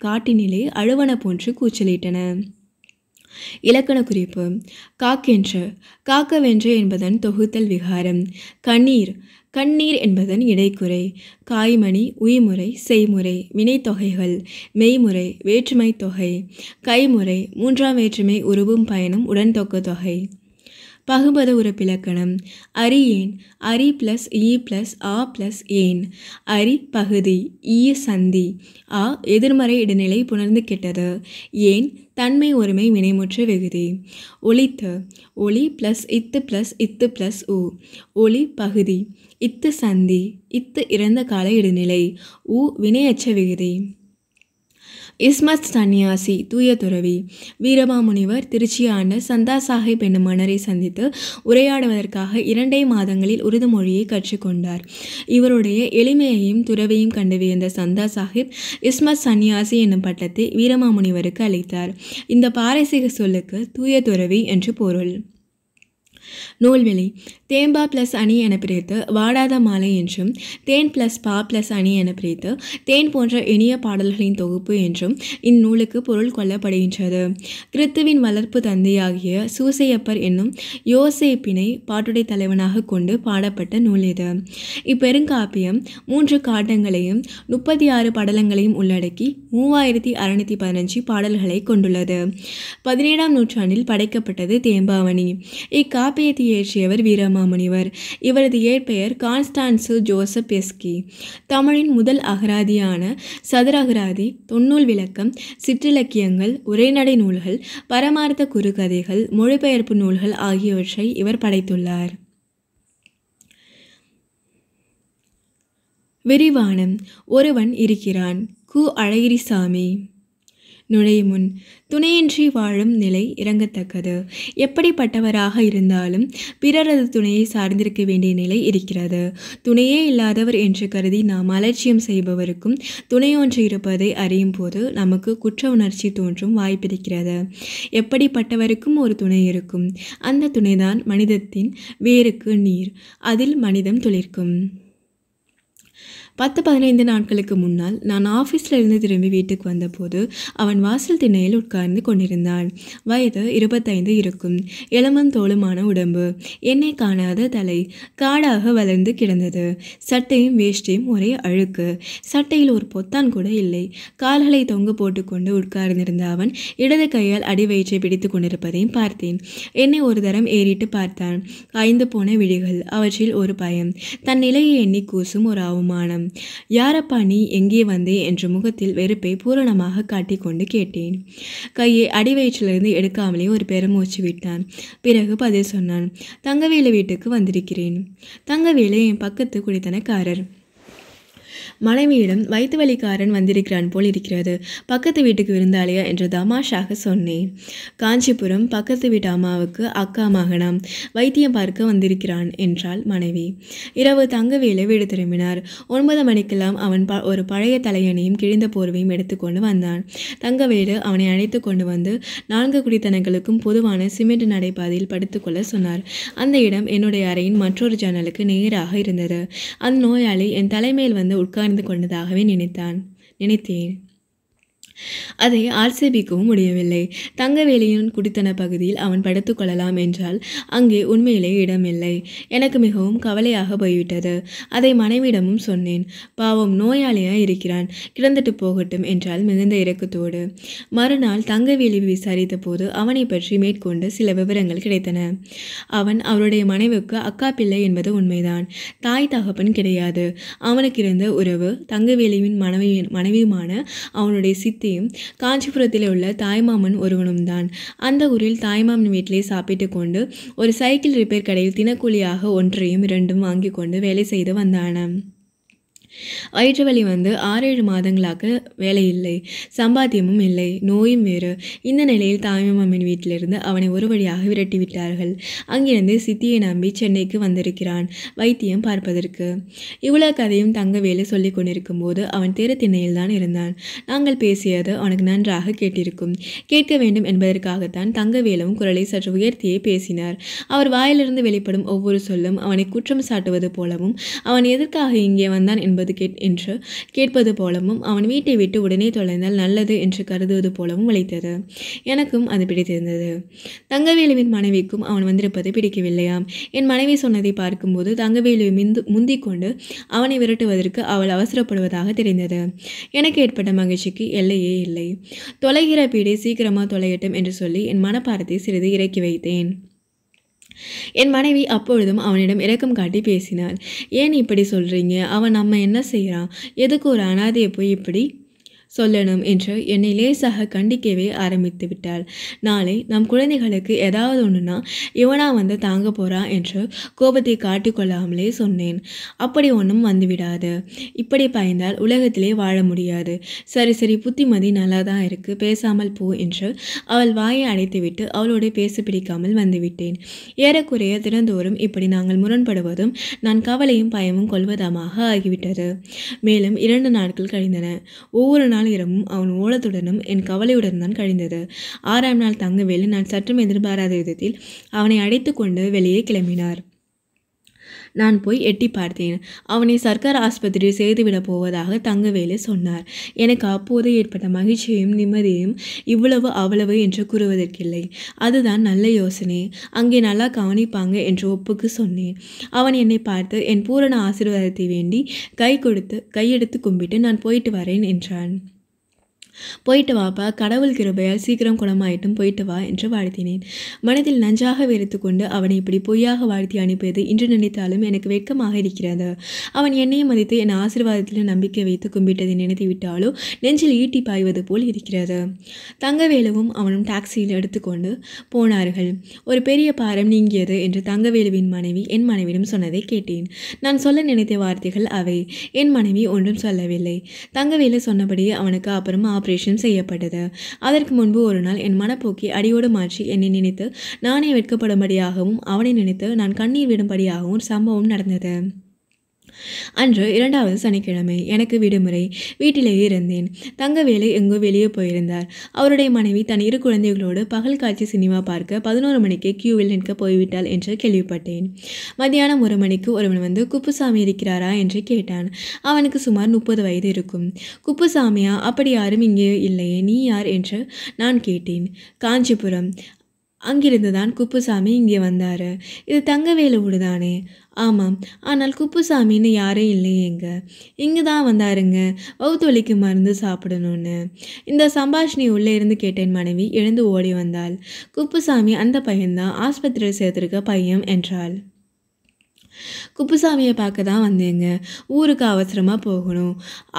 காட்டினிலே அழுவன போன்று கூச்சலிட்டன. இலக்கண குறிப்பு காக்கென்று காக்கவென்று என்பதன் தொகுத்தல் விகாரம். கண்ணீர் என்பதன் இடைக்குறை. காய்மணி உய்முறை செய்முறை வினைத்தொகைகள். மெய்முறை வேற்றுமை தொகை. கைமுறை மூன்றாம் வேற்றுமை உருவும் பயனும் உடன்தொக்க தொகை. பகுபத உறுப்பிலக்கணம் அறியேன் அரி ப்ளஸ் ஈ ப்ளஸ் ஆ ப்ளஸ் ஏன். அரி பகுதி, ஈ சந்தி, ஆ எதிர்மறை இடைநிலை புணர்ந்து கெட்டது, ஏன் தன்மை ஒருமை வினைமுற்று வெகுதி. ஒளித்து ஒளி ப்ளஸ் இத்து ப்ளஸ் உ. ஒளி பகுதி, இத்து சந்தி, இத்து இறந்த கால இடைநிலை, உ வினையச்ச விகுதி. இஸ்மத் சந்நியாசி தூய துறவி. வீரமாமுனிவர் திருச்சி ஆண்ட சந்தா சாஹிப் என்னும் மன்னரை சந்தித்து உரையாடுவதற்காக 2 மாதங்களில் உருது மொழியை கற்றுக்கொண்டார். இவருடைய எளிமையையும் துறவையும் கண்டு வியந்த சந்தா சாஹிப் இஸ்மத் சந்நியாசி என்னும் பட்டத்தை வீரமாமுனிவருக்கு அளித்தார். இந்த பாரசீக சொல்லுக்கு தூய துறவி என்று பொருள். நூல்வெளி தேம்பா ப்ளஸ் அணி என பிரித்து வாடாத மாலை என்றும், தேன் ப்ளஸ் பா ப்ளஸ் அணி என பிரித்து தேன் போன்ற இனிய பாடல்களின் தொகுப்பு என்றும் இந்நூலுக்கு பொருள் கொள்ளப்படுகின்றது. கிறித்துவின் வளர்ப்பு தந்தையாகிய சூசையப்பர் என்னும் யோசேப்பினை பாட்டுடை தலைவனாக கொண்டு பாடப்பட்ட நூல் இது. இப்பெருங்காப்பியம் 3 காண்டங்களையும் 36 படலங்களையும் உள்ளடக்கி 3615 பாடல்களை கொண்டுள்ளது. 17ஆம் நூற்றாண்டில் படைக்கப்பட்டது தேம்பாவணி. இக்காப்பியத்தை இயற்றியவர் வீரமாமுனிவர். இவரது இயற்பெயர் கான்ஸ்டான்சு ஜோசப் எஸ்கி. தமிழின் முதல் அகராதியான சதுரகராதி, தொன்னூல் விளக்கம், சிற்றிலக்கியங்கள், உரைநடை நூல்கள், பரமார்த்த குறுகதைகள், மொழிபெயர்ப்பு நூல்கள் ஆகியவற்றை இவர் படைத்துள்ளார். விரிவானம். ஒருவன் இருக்கிறான். கு. அழகிரிசாமி. நுழைமுன். துணையின்றி வாழும் நிலை இறங்கத்தக்கது. எப்படிப்பட்டவராக இருந்தாலும் பிறரது துணையை சார்ந்திருக்க வேண்டிய நிலை இருக்கிறது. துணையே இல்லாதவர் என்று கருதி நாம் அலட்சியம் செய்பவருக்கும் துணையொன்று இருப்பதை அறியும் போது நமக்கு குற்ற உணர்ச்சி தோன்றும் வாய்ப்பிருக்கிறது. எப்படிப்பட்டவருக்கும் ஒரு துணை இருக்கும். அந்த துணைதான் மனிதத்தின் வேருக்கு நீர். அதில் மனிதம் துளிர்க்கும். 10-15 நாட்களுக்கு முன்னால் நான் ஆஃபீஸில் இருந்து திரும்பி வீட்டுக்கு வந்தபோது அவன் வாசல் திண்ணையில் உட்கார்ந்து கொண்டிருந்தான். வயது 25 இருக்கும். இளமம் தோளுமான உடம்பு, எண்ணெய் காணாத தலை, காடாக வளர்ந்து கிடந்தது. சட்டையும் வேஷ்டியும் ஒரே அழுக்கு. சட்டையில் ஒரு பொத்தான் கூட இல்லை. கால்களை தொங்க போட்டுக்கொண்டு உட்கார்ந்திருந்த அவன் இடது கையால் அடி வயிற்றை பிடித்து கொண்டிருப்பதையும் பார்த்தேன். என்னை ஒரு தரம் ஏறிட்டு பார்த்தான். காய்ந்து போன விழிகள், அவற்றில் ஒரு பயம், தன் நிலையை எண்ணி கூசும் ஒரு அவமானம். யாரப்பா நீ, எங்கே வந்தே என்ற முகத்தில் வெறுப்பை பூரணமாக காட்டிக்கொண்டு கேட்டேன். கையை அடிவயிற்றிலிருந்து எடுக்காமலே ஒரு பெருமூச்சு விட்டான். பிறகு பதில் சொன்னான். தங்கவேலு வீட்டுக்கு வந்திருக்கிறேன். தங்கவேலு என் பக்கத்து குடித்தனக்காரர். மனைவியிடம் வயிற்று வலிக்காரன் வந்திருக்கிறான் போல் இருக்கிறது, பக்கத்து வீட்டுக்கு விருந்தாளியா என்று தமாஷாக சொன்னேன். காஞ்சிபுரம் பக்கத்து வீட்டு அம்மாவுக்கு அக்கா மகனாம், வைத்தியம் பார்க்க வந்திருக்கிறான் என்றாள் மனைவி. இரவு தங்கவேலு வீடு திரும்பினார். 9 மணிக்கெல்லாம் அவன் ஒரு பழைய தலையணையும் கிழிந்த போர்வையும் எடுத்துக்கொண்டு வந்தான். தங்கவேலு அவனை அழைத்து கொண்டு வந்து 4 குடித்தனங்களுக்கும் பொதுவான சிமெண்ட் நடைபாதையில் படுத்துக்கொள்ள சொன்னார். அந்த இடம் என்னுடைய அறையின் மற்றொரு ஜன்னலுக்கு நேராக இருந்தது. அந்த நோயாளி என் தலைமையில் வந்து உட்கார்ந்து கொண்டதாகவே நினைத்தேன். அதை ஆட்சேபிக்கவும் முடியவில்லை. தங்கவேலியின் குடித்தன பகுதியில் அவன் படுத்து கொள்ளலாம் என்றால் அங்கே உண்மையிலே இடமில்லை. எனக்கு மிகவும் கவலையாக போய்விட்டது. அதை மனைவிடமும் சொன்னேன். பாவம், நோயாளியாக இருக்கிறான், கிடந்துட்டு போகட்டும் என்றால் மிகுந்த இரக்கத்தோடு. மறுநாள் தங்கவேலி விசாரித்த போது அவனை பற்றி மேற்கொண்டு சில விவரங்கள் கிடைத்தன. அவன் அவருடைய மனைவிக்கு அக்கா பிள்ளை என்பது உண்மைதான். தாய் தகப்பன் கிடையாது. அவனுக்கு இருந்த உறவு தங்கவேலியின் மனைவியுமான அவனுடைய சித்தி காஞ்சிபுரத்தில் உள்ள தாய்மாமன் ஒருவனும் தான். அந்த ஊரில் தாய்மாமன் வீட்டிலே சாப்பிட்டு கொண்டு ஒரு சைக்கிள் ரிப்பேர் கடையில் தினக்கூலியாக 1 2 வாங்கி கொண்டு வேலை செய்து வந்தானாம். வயிற்று வலி வந்து 6-7 மாதங்களாக வேலை இல்லை, சம்பாத்தியமும் இல்லை, நோயும் வேறு. இந்த நிலையில் தாய்மாமன் வீட்டிலிருந்து அவனை ஒரு வழியாக விரட்டிவிட்டார்கள். அங்கிருந்து சித்தியை நம்பி சென்னைக்கு வந்திருக்கிறான் வைத்தியம் பார்ப்பதற்கு. இவ்வளவு கதையும் தங்கவேலு சொல்லி கொண்டிருக்கும் போது அவன் தெரு திண்ணையில் தான் இருந்தான். நாங்கள் பேசியது அவனுக்கு நன்றாக கேட்டிருக்கும். கேட்க வேண்டும் என்பதற்காகத்தான் தங்கவேலும் குரலை சற்று உயர்த்தியே பேசினார். அவர் வாயிலிருந்து வெளிப்படும் ஒவ்வொரு சொல்லும் அவனை குற்றம் சாட்டுவது போலவும், அவன் எதற்காக இங்கே வந்தான் என்பது என்று கேட்பது போலவும், அவன் வீட்டை விட்டு உடனே தொலைந்தால் நல்லது என்று கருதுவது போலவும் உழைத்தது. எனக்கும் அது பிடித்திருந்தது. தங்கவேலுவின் மனைவிக்கும் அவன் வந்திருப்பது பிடிக்கவில்லையாம். என் மனைவி சொன்னதை பார்க்கும்போது தங்கவேலுவை முந்திக் கொண்டு அவனை விரட்டுவதற்கு அவள் அவசரப்படுவதாக தெரிந்தது. எனக்கு ஏற்பட்ட மகிழ்ச்சிக்கு எல்லையே இல்லை. தொலைகிற பீடை சீக்கிரமா தொலையட்டும் என்று சொல்லி என் மனப்பாரத்தை சிறிது இறக்கி வைத்தேன். என் மனைவி அப்பொழுதும் அவனிடம் இரக்கம் காட்டி பேசினார். ஏன் இப்படி சொல்றீங்க? அவன் நம்ம என்ன செய்யறான்? எதுக்கு ஒரு அனாதையை போய் இப்படி சொல்லணும் என்று என்னை லேசாக கண்டிக்கவே ஆரம்பித்து விட்டாள். நாளை நம் குழந்தைகளுக்கு ஏதாவது ஒன்றுனா இவனா வந்து தாங்க போறான் என்று கோபத்தை காட்டிக்கொள்ளாமலே சொன்னேன். அப்படி ஒன்றும் வந்துவிடாது. இப்படி பயந்தால் உலகத்திலே வாழ முடியாது. சரி சரி, புத்திமதி நல்லா தான் இருக்கு, பேசாமல் போ என்று அவள் வாயை அடைத்துவிட்டு அவளோடு பேச பிடிக்காமல் வந்துவிட்டேன். ஏறக்குறைய தினந்தோறும் இப்படி நாங்கள் முரண்படுவதும் நான் கவலையும் பயமும் கொள்வதமாக ஆகிவிட்டது. மேலும் 2 நாட்கள் கழிந்தன. ஒவ்வொரு நாள் நாள் இரவும் அவன் ஓலத்துடனும் என் கவலையுடன் தான் கழிந்தது. 6ஆம் நாள் தங்கவேலு நான் சற்றும் எதிர்பாராத விதத்தில் அவனை அழைத்து கொண்டு வெளியே கிளம்பினார். நான் போய் எட்டி பார்த்தேன். அவனை சர்க்கார் ஆஸ்பத்திரியில் சேர்த்துவிடப் போவதாக தங்கவேலு சொன்னார். எனக்கு அப்போது ஏற்பட்ட மகிழ்ச்சியையும் நிம்மதியையும் இவ்வளவு அவ்வளவு என்று கூறுவதற்கில்லை. அதுதான் நல்ல யோசனை, அங்கே நல்லா கவனிப்பாங்க என்று ஒப்புக்கு சொன்னேன். அவன் என்னை பார்த்து என் பூரண ஆசீர்வாதத்தை வேண்டி கையெடுத்து கும்பிட்டு நான் போயிட்டு வரேன் என்றான். போயிட்டு வாப்பா, கடவுள் கிருபையால் சீக்கிரம் குணமாயிட்டும் போயிட்டு வா என்று வாழ்த்தினேன். மனதில் நஞ்சாக வெறுத்து கொண்டு அவனை இப்படி பொய்யாக வாழ்த்தி அனுப்பியது இன்று நினைத்தாலும் எனக்கு வெட்கமாக இருக்கிறது. அவன் என்னையும் மதித்து என் ஆசீர்வாதத்தில் நம்பிக்கை வைத்து கும்பிட்டதை நினைத்து விட்டாலோ நெஞ்சில் ஈட்டி பாய்வது போல் இருக்கிறது. தங்கவேலுவும் அவனும் டாக்ஸியில் எடுத்துக்கொண்டு போனார்கள். ஒரு பெரிய பாரம் நீங்கியது என்று தங்கவேலுவின் மனைவி என் மனைவியிடம் சொன்னதை கேட்டேன். நான் சொல்ல நினைத்த வார்த்தைகள் அவை. என் மனைவி ஒன்றும் சொல்லவில்லை. தங்கவேலு சொன்னபடியே அவனுக்கு அப்புறம் ஆபரேஷன் செய்யப்பட்டது. அதற்கு முன்பு ஒரு நாள் என் மனப்போக்கை அடியோடு மாற்றி என்னை நினைத்து நானே வெட்கப்படும்படியாகவும் அவனை நினைத்து நான் கண்ணீர் விடும்படியாகவும் ஒரு சம்பவம் நடந்தது. அன்று 2வது சனிக்கிழமை. எனக்கு விடுமுறை. வீட்டிலேயே இருந்தேன். தங்கவேலு எங்கோ வெளியே போயிருந்தார். அவருடைய மனைவி தன் 2 குழந்தைகளோடு பகல் காட்சி சினிமா பார்க்க 11 மணிக்கு கியூவில் நிற்க போய்விட்டாள் என்று கேள்விப்பட்டேன். மத்தியானம் 1 மணிக்கு ஒருவன் வந்து குப்புசாமி இருக்கிறாரா என்று கேட்டான். அவனுக்கு சுமார் 30 வயது இருக்கும். குப்புசாமியா? அப்படி யாரும் இங்கே இல்லையே, நீ யார் என்று நான் கேட்டேன். காஞ்சிபுரம். அங்கிருந்து தான் குப்புசாமி இங்கே வந்தார். இது தங்கவேலு வீடுதானே? ஆமாம். ஆனால் குப்புசாமின்னு யாரும் இல்லையேங்க. இங்கே தான் வந்தாருங்க, வவுத்தொலிக்கு மருந்து சாப்பிடணும்னு. இந்த சம்பாஷணி உள்ளே இருந்து கேட்டேன். மனைவி எழுந்து ஓடி வந்தாள். குப்புசாமி அந்த பையன்தான், ஆஸ்பத்திரியில் சேர்த்துருக்க பையன் என்றாள். குப்புசாமியை பார்க்க தான் வந்தேங்க. ஊருக்கு அவசரமாக போகணும்.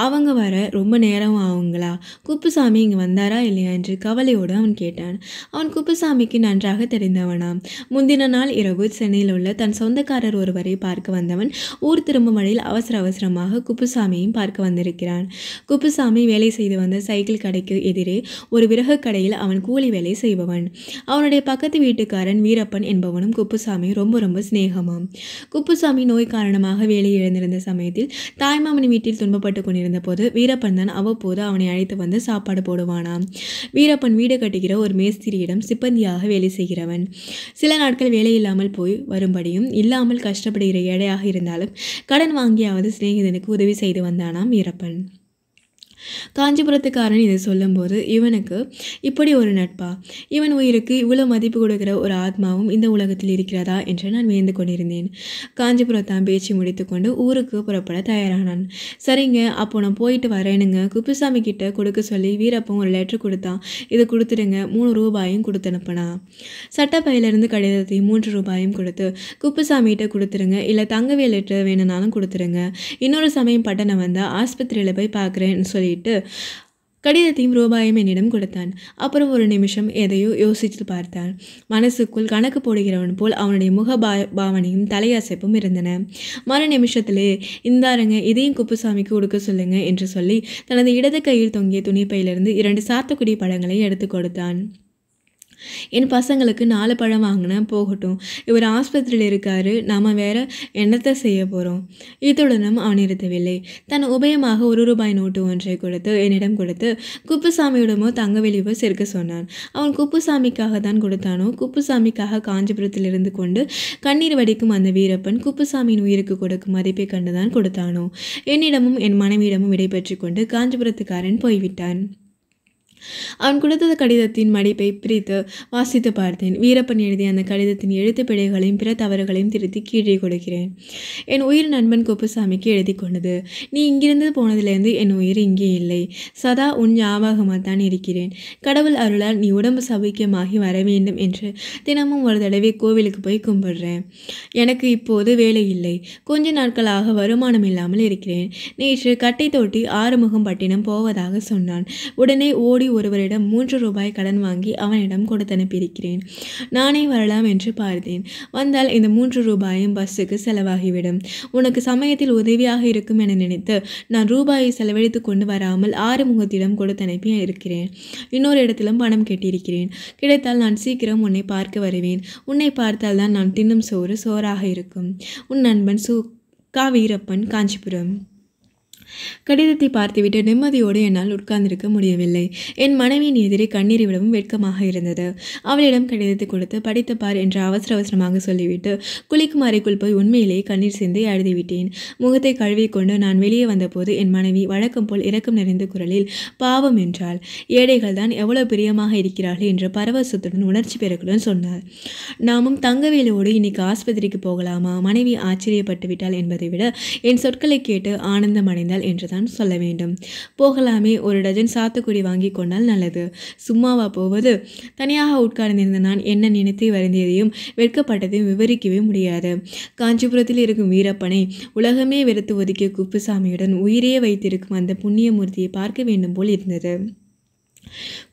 அவங்க வர ரொம்ப நேரம் ஆகுங்களா? குப்புசாமி இங்கே வந்தாரா இல்லையா என்று கவலையோடு அவன் கேட்டான். அவன் குப்புசாமிக்கு நன்றாக தெரிந்தவனாம். முந்தின நாள் இரவு சென்னையில் உள்ள தன் சொந்தக்காரர் ஒருவரை பார்க்க வந்தவன் ஊர் திரும்பும் வழியில் அவசரமாக குப்புசாமியையும் பார்க்க வந்திருக்கிறான். குப்புசாமி வேலை செய்து வந்த சைக்கிள் கடைக்கு எதிரே ஒரு விறகு கடையில் அவன் கூலி வேலை செய்பவன். அவனுடைய பக்கத்து வீட்டுக்காரன் வீரப்பன் என்பவனும் குப்புசாமி ரொம்ப சிநேகமாம். குப்புசாமி நோய் காரணமாக வேலையை இழந்திருந்த சமயத்தில் தாய்மாமன் வீட்டில் துன்பப்பட்டு கொண்டிருந்த போது வீரப்பன் தான் அவ்வப்போது அவனை அழைத்து வந்து சாப்பாடு போடுவானாம். வீரப்பன் வீடு கட்டுகிற ஒரு மேஸ்திரியிடம் சிப்பந்தியாக வேலை செய்கிறவன். சில நாட்கள் வேலை இல்லாமல் போய் வரும்படியும் இல்லாமல் கஷ்டப்படுகிற ஏழையாக இருந்தாலும் கடன் வாங்கியாவது சிநேகிதனுக்கு உதவி செய்து வந்தானாம் வீரப்பன். காஞ்சிபுரத்துக்காரன் இதை சொல்லும்போது இவனுக்கு இப்படி ஒரு நட்பா, இவன் உயிருக்கு இவ்வளோ மதிப்பு கொடுக்கிற ஒரு ஆத்மாவும் இந்த உலகத்தில் இருக்கிறதா என்று நான் வியந்து கொண்டிருந்தேன். காஞ்சிபுரத்தான் பேச்சு முடித்து கொண்டு ஊருக்கு புறப்பட தயாரானான். சரிங்க, அப்போ நான் போயிட்டு வரேனுங்க. குப்புசாமி கிட்ட கொடுக்க சொல்லி வீரப்பன் ஒரு லெட்டர் கொடுத்தான், இதை கொடுத்துடுங்க. 3 ரூபாயும் கொடுத்து அனுப்புனா. சட்டப்பையிலிருந்து கடிதத்தையும் 3 ரூபாயும் கொடுத்து குப்புசாமிகிட்ட கொடுத்துருங்க, இல்லை தங்கவேலு லெட்டர் வேணும்னாலும் கொடுத்துருங்க. இன்னொரு சமயம் பட்டணம் வந்தால் ஆஸ்பத்திரியில் போய் பார்க்குறேன்னு சொல்லி கடிதத்தையும் ரூபாயும் என்னிடம் கொடுத்தான். அப்புறம் ஒரு நிமிஷம் எதையோ யோசித்து பார்த்தான். மனசுக்குள் கணக்கு போடுகிறவன் போல் அவனுடைய முக பாவனையும் தலையசைப்பும் இருந்தன. மறு நிமிஷத்திலே இந்தாருங்க, இதையும் குப்புசாமிக்கு கொடுக்க சொல்லுங்க என்று சொல்லி தனது இடது கையில் தொங்கிய துணிப்பையிலிருந்து 2 சாத்துக்குடி பழங்களை எடுத்து கொடுத்தான். என் பசங்களுக்கு 4 பழம் வாங்கினா போகட்டும், இவர் ஆஸ்பத்திரியில் இருக்காரு, நாம் வேற என்னத்தை செய்ய போகிறோம். இத்துடனும் அவன் நிறுத்தவில்லை. தன் உபயமாக 1 ரூபாய் நோட்டு ஒன்றை கொடுத்து என்னிடம் கொடுத்து குப்புசாமியிடமோ தங்கவேலுவோ சேர்க்க சொன்னான். அவன் குப்புசாமிக்காக தான் கொடுத்தானோ, குப்புசாமிக்காக காஞ்சிபுரத்தில் இருந்து கொண்டு கண்ணீர் வடிக்கும் அந்த வீரப்பன் குப்புசாமியின் உயிருக்கு கொடுக்கும் மதிப்பை கண்டுதான் கொடுத்தானோ. என்னிடமும் என் மனைவியிடமும் விடை பெற்று கொண்டு காஞ்சிபுரத்துக்காரன் போய்விட்டான். அவன் கொடுத்த கடிதத்தின் மடிப்பை பிரித்து வாசித்து பார்த்தேன். வீரப்பன் எழுதிய அந்த கடிதத்தின் எழுத்து பிழைகளையும் பிற தவறுகளையும் திருத்தி கீழே கொடுக்கிறேன். என் உயிர் நண்பன் குப்புசாமிக்கு எழுதி கொண்டது. நீ இங்கிருந்து போனதிலிருந்து என் உயிர் இங்கே இல்லை. சதா உன் ஞாபகமாகத்தான் இருக்கிறேன். கடவுள் அருளால் நீ உடம்பு சௌக்கியமாகி வர வேண்டும் என்று தினமும் ஒரு தடவை கோவிலுக்கு போய் கும்பிடுறேன். எனக்கு இப்போது வேலை இல்லை. கொஞ்ச நாட்களாக வருமானம் இல்லாமல் இருக்கிறேன். நேற்று கட்டை தொட்டி ஆறுமுகம் பட்டினம் போவதாக சொன்னான். உடனே ஓடி ஒருவரிடம் 3 ரூபாய் கடன் வாங்கி அவனிடம் கொடுத்து அனுப்பியிருக்கிறேன். நானே வரலாம் என்று பார்த்தேன். வந்தால் இந்த 3 ரூபாயும் பஸ்ஸுக்கு செலவாகிவிடும். உனக்கு சமயத்தில் உதவியாக இருக்கும் என நினைத்து நான் ரூபாயை செலவழித்து கொண்டு வராமல் ஆறுமுகத்திடம் கொடுத்து அனுப்பி இருக்கிறேன். இன்னொரு இடத்திலும் பணம் கேட்டிருக்கிறேன். கிடைத்தால் நான் சீக்கிரம் உன்னை பார்க்க வருவேன். உன்னை பார்த்தால் தான் நான் தின்னும் சோறு சோறாக இருக்கும். உன் நண்பன் கா வீரப்பன், காஞ்சிபுரம். கடிதத்தை பார்த்துவிட்டு நிம்மதியோடு என்னால் உட்கார்ந்திருக்க முடியவில்லை. என் மனைவியின் எதிரே கண்ணீர் விடவும் வெட்கமாக இருந்தது. அவளிடம் கடிதத்தை கொடுத்து படித்து பார் என்று அவசர அவசரமாக சொல்லிவிட்டு குளிக்கும் அறைக்குள் போய் உண்மையிலேயே கண்ணீர் சிந்தி அழுதுவிட்டேன். முகத்தை கழுவிக்கொண்டு நான் வெளியே வந்தபோது என் மனைவி வழக்கம் போல் இரக்கம் நிறைந்த குரலில் பாவம் என்றாள். ஏழைகள் தான் எவ்வளவு பிரியமாக இருக்கிறார்கள் என்று பரவசத்துடன் உணர்ச்சி பெருக்குடன் சொன்னார். நாமும் தங்கவேலோடு இன்னைக்கு ஆஸ்பத்திரிக்கு போகலாமா? மனைவி ஆச்சரியப்பட்டு விட்டாள் என்பதை விட என் சொற்களை கேட்டு ஆனந்தம் அடைந்தாள் என்றுதான் சொல்ல வேண்டும். போகலாமே, ஒரு டஜன் சாத்துக்குடி வாங்கி கொண்டால் நல்லது. சும்மாவா போவது? தனியாக உட்கார்ந்திருந்த நான் என்ன நினைத்து வருந்தியதையும் வெட்கப்பட்டதையும் விவரிக்கவே முடியாது. காஞ்சிபுரத்தில் இருக்கும் வீரப்பனை உலகமே வெறுத்து ஒதுக்கிய குப்புசாமியுடன் உயிரே வைத்திருக்கும் அந்த புண்ணியமூர்த்தியை பார்க்க வேண்டும் போல் இருந்தது.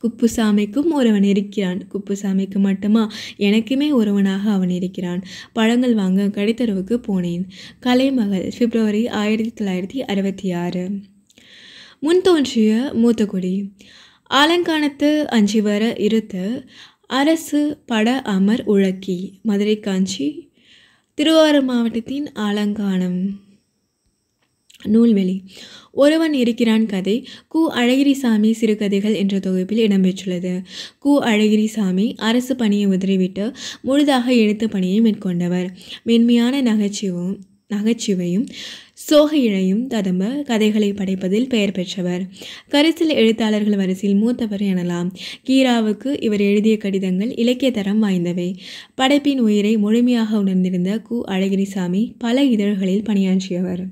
குப்புசாமிக்கும் ஒருவன் இருக்கிறான். குப்புசாமிக்கு மட்டுமா, எனக்குமே ஒருவனாக அவன் இருக்கிறான். பழங்கள் வாங்க கடைத்தருவுக்கு போனேன். கலைமகள், பிப்ரவரி 1966. முன் தோன்றிய மூத்தகுடி. ஆலங்கானத்து அஞ்சி வர இருத்த அரசு பட அமர் உழக்கி. மதுரை காஞ்சி திருவாரூர் மாவட்டத்தின் ஆலங்கானம். நூல்வெளி. ஒருவன் இருக்கிறான் கதை கு. அழகிரிசாமி சிறுகதைகள் என்ற தொகுப்பில் இடம்பெற்றுள்ளது. கு. அழகிரிசாமி அரசு பணியை உதறிவிட்டு முழுதாக எழுத்து பணியை மேற்கொண்டவர். மென்மையான நகைச்சுவையும் சோக இழையும் ததும்ப கதைகளை படைப்பதில் பெயர் பெற்றவர். கரிசல் எழுத்தாளர்கள் வரிசையில் மூத்தவர் எனலாம். கீராவுக்கு இவர் எழுதிய கடிதங்கள் இலக்கிய தரம் வாய்ந்தவை. படைப்பின் உயிரை முழுமையாக உணர்ந்திருந்த கு. அழகிரிசாமி பல இதழ்களில் பணியாற்றியவர்.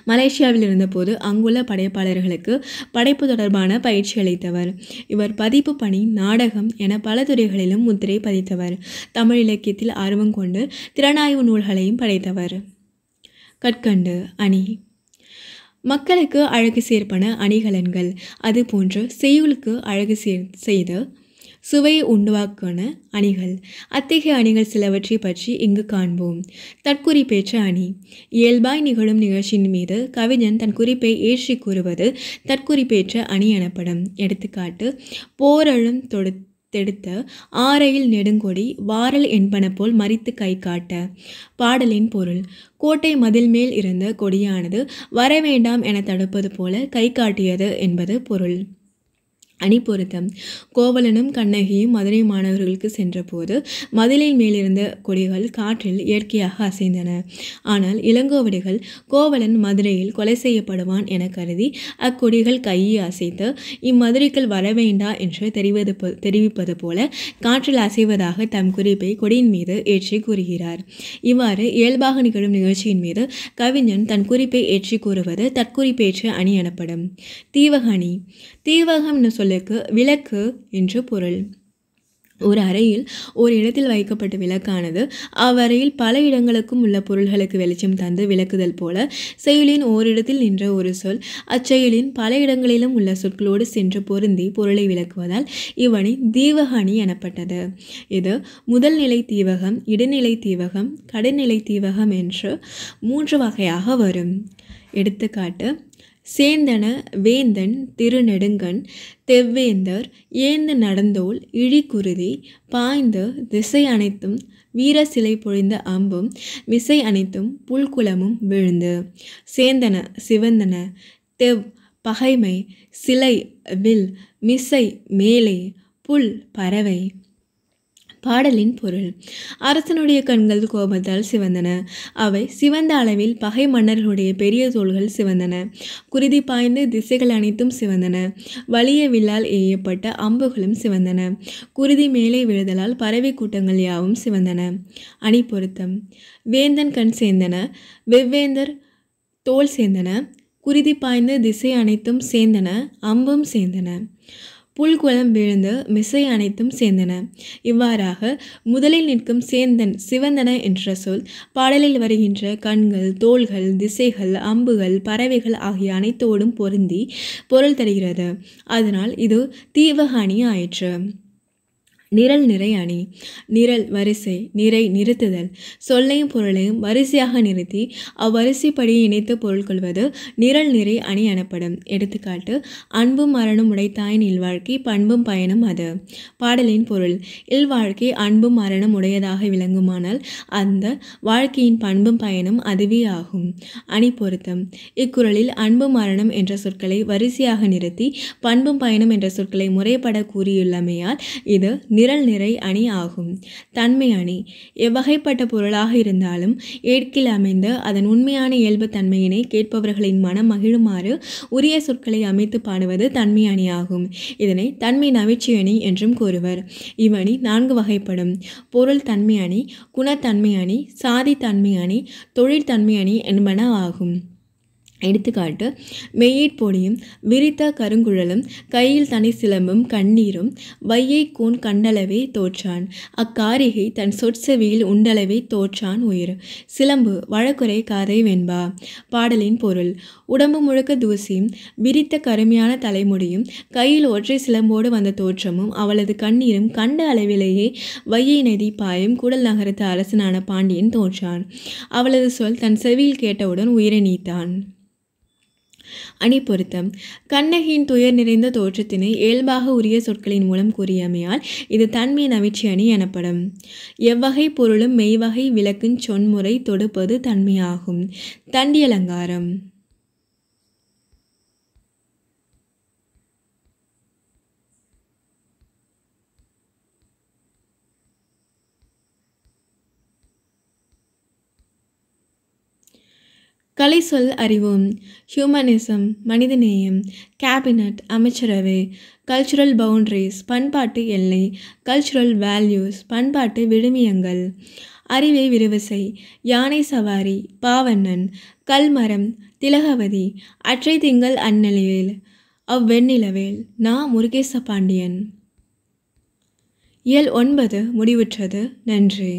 மலேசியாவில் இருந்தபோது அங்குள்ள படைப்பாளர்களுக்கு படைப்பு தொடர்பான பயிற்சி அளித்தவர். இவர் பதிப்பு பணி, நாடகம் என பல துறைகளிலும் முத்திரை பதித்தவர். தமிழ் இலக்கியத்தில் ஆர்வம் கொண்டு திறனாய்வு நூல்களையும் படைத்தவர். கற்கண்டு அணி. மக்களுக்கு அழகு சேர்ப்பன அணிகலன்கள். அதுபோன்று செய்யுளுக்கு அழகு செய்து சுவையை உண்டாக்குவன அணிகள். அத்தகைய அணிகள் சிலவற்றை பற்றி இங்கு காண்போம். தற்குறிப்பேற்ற அணி. இயல்பாய் நிகழும் நிகழ்ச்சியின் மீது கவிஞன் தன் குறிப்பை ஏற்றி கூறுவது தற்குறிப்பேற்ற அணி எனப்படும். எடுத்துக்காட்டு: போரழும் தெடுத்த ஆரையில் நெடுங்கொடி வாரல் என்பன போல் மறித்து கை காட்ட. பாடலின் பொருள்: கோட்டை மதில் மேல் இருந்த கொடியானது வரவேண்டாம் என தடுப்பது போல கை காட்டியது என்பது பொருள். அணி பொருத்தம். கோவலனும் கண்ணகியும் மதுரை மாநகருக்கு சென்றபோது மதிலின் மேலிருந்த கொடிகள் காற்றில் இயற்கையாக அசைந்தன. ஆனால் இளங்கோவடிகள் கோவலன் மதுரையில் கொலை செய்யப்படுவான் என கருதி அக்கொடிகள் கையை அசைத்து இம்மதுரைக்குள் வரவேண்டா என்று தெரிவிப்பது போல காற்றில் அசைவதாக தம் குறிப்பை கொடியின் மீது ஏற்றி கூறுகிறார். இவ்வாறு இயல்பாக நிகழும் நிகழ்ச்சியின் மீது கவிஞன் தன் குறிப்பை ஏற்றி கூறுவது தற்குறிப்பேற்ற அணி எனப்படும். தீவக அணி. தீவகம் என்ற சொல்லுக்கு விளக்கு என்று பொருள். ஒரு அறையில் ஒரு இடத்தில் வைக்கப்பட்ட விளக்கானது அவ்வறையில் பல இடங்களுக்கும் உள்ள பொருள்களுக்கு வெளிச்சம் தந்து விளக்குதல் போல செயலின் ஓரிடத்தில் நின்ற ஒரு சொல் அச்செயலின் பல இடங்களிலும் உள்ள சொற்களோடு சென்று பொருந்தி பொருளை விளக்குவதால் இவ்வணி தீவக அணி எனப்பட்டது. இது முதல் நிலை தீவகம், இடைநிலை தீவகம், கடைநிலை தீவகம் என்று 3 வகையாக வரும். எடுத்துக்காட்டு: சேந்தன வேந்தன் திருநெடுங்கண் தெவ்வேந்தர் ஏந்து நடந்தோள் இழிகுருதி பாய்ந்து திசை அனைத்தும் வீர சிலை பொழிந்த அம்பும் மிசை அனைத்தும் புல்குளமும் விழுந்து. சேந்தன சிவந்தன, தெவ் பகைமை, சிலை வில், மிசை மேலே, புல் பறவை. பாடலின் பொருள்: அரசனுடைய கண்கள் கோபத்தால் சிவந்தன. அவை சிவந்த அளவில் பகை மன்னர்களுடைய பெரிய தோள்கள் சிவந்தன. குருதி பாய்ந்து திசைகள் அனைத்தும் சிவந்தன. வலிய வில்லால் எய்யப்பட்ட அம்புகளும் சிவந்தன. குருதி மேலே விழுதலால் பறவை கூட்டங்கள் யாவும் சிவந்தன. அணி பொருத்தம். வேந்தன் கண் சேர்ந்தன, வெவ்வேந்தர் தோல் சேர்ந்தன, குருதி பாய்ந்து திசை அனைத்தும் சேர்ந்தன, அம்பும் சேர்ந்தன, புல்குளம் விழுந்து மிசை அனைத்தும் சேர்ந்தன. இவ்வாறாக முதலில் நிற்கும் சேந்தன் சிவந்தன என்ற சொல் பாடலில் வருகின்ற கண்கள், தோள்கள், திசைகள், அம்புகள், பறவைகள் ஆகிய அனைத்தோடும் பொருந்தி பொருள் தருகிறது. அதனால் இது தீவக அணி ஆயிற்று. நிரல் நிறை அணி. நிரல் வரிசை, நிறை நிறுத்துதல். சொல்லையும் பொருளையும் வரிசையாக நிறுத்தி அவ்வரிசைப்படி இணைத்து பொருள் கொள்வது நிரல் நிறை அணி எனப்படும். எடுத்துக்காட்டு: அன்பும் மரணம் உடைத்தாயின் இல்வாழ்க்கை பண்பும் பயனும் அது. பாடலின் பொருள்: இல்வாழ்க்கை அன்பும் மரணம் உடையதாக விளங்குமானால் அந்த வாழ்க்கையின் பண்பும் பயனும் அதுவே ஆகும். அணி பொருத்தம். இக்குறளில் அன்பும் மரணம் என்ற சொற்களை வரிசையாக நிறுத்தி பண்பும் பயனும் என்ற சொற்களை முறைப்பட கூறியுள்ளமையால் இது நிரல் நிறை அணி ஆகும். தன்மை அணி. எவ்வகைப்பட்ட பொருளாக இருந்தாலும் ஏற்கில் அமைந்த அதன் உண்மையான இயல்பு தன்மையினை கேட்பவர்களின் மனம் மகிழுமாறு உரிய சொற்களை அமைத்து பாடுவது தன்மை அணி ஆகும். இதனை தன்மை நவிற்சி அணி என்றும் கூறுவர். இவ்வணி 4 வகைப்படும். பொருள் தன்மை அணி, குணத்தன்மை அணி, சாதி தன்மை அணி, தொழிற்தன்மை அணி என்பன ஆகும். எடுத்துக்காட்டு: மெய்யிற்பொடியும் விரித்த கருங்குழலும் கையில் தனி சிலம்பும் கண்ணீரும் வையை கூன் கண்டளவே தோற்றான் அக்காரிகை தன் சொற்செவியில் உண்டளவே தோற்றான் உயிர். சிலம்பு வழக்குரை காதை வெண்பா. பாடலின் பொருள்: உடம்பு முழுக்க தூசியும் விரித்த கருமையான தலைமுடியும் கையில் ஒற்றை சிலம்போடு வந்த தோற்றமும் அவளது கண்ணீரும் கண்ட அளவிலேயே வையை நதி பாயும் கூடல் நகரத்து அரசனான பாண்டியன் தோற்றான். அவளது சொல் தன் செவியில் கேட்டவுடன் உயிரை நீத்தான். அணி பொருத்தம். கண்ணகியின் துயர் நிறைந்த தோற்றத்தினை இயல்பாக உரிய சொற்களின் மூலம் கூறியமையால் இது தன்மை நவிற்சி அணி எனப்படும். எவ்வகை பொருளும் மெய்வகை விளக்குஞ் சொன்முறை தொடுப்பது தன்மையாகும். தண்டியலங்காரம். கலை சொல் அறிவோம். ஹியூமனிசம் மனிதநேயம். கேபினட் அமைச்சரவை. கல்ச்சுரல் பவுண்டரிஸ் பண்பாட்டு எல்லை. கல்ச்சுரல் வேல்யூஸ் பண்பாட்டு விழுமியங்கள். அறிவை விரிவுசை. யானை சவாரி. பாவண்ணன். கல்மரம். திலகவதி. அற்றை திங்கள் அந்நிலவேல். அவ்வெண்ணிலவேல். நா. முருகேச பாண்டியன். இயல் 9 முடிவுற்றது. நன்றி.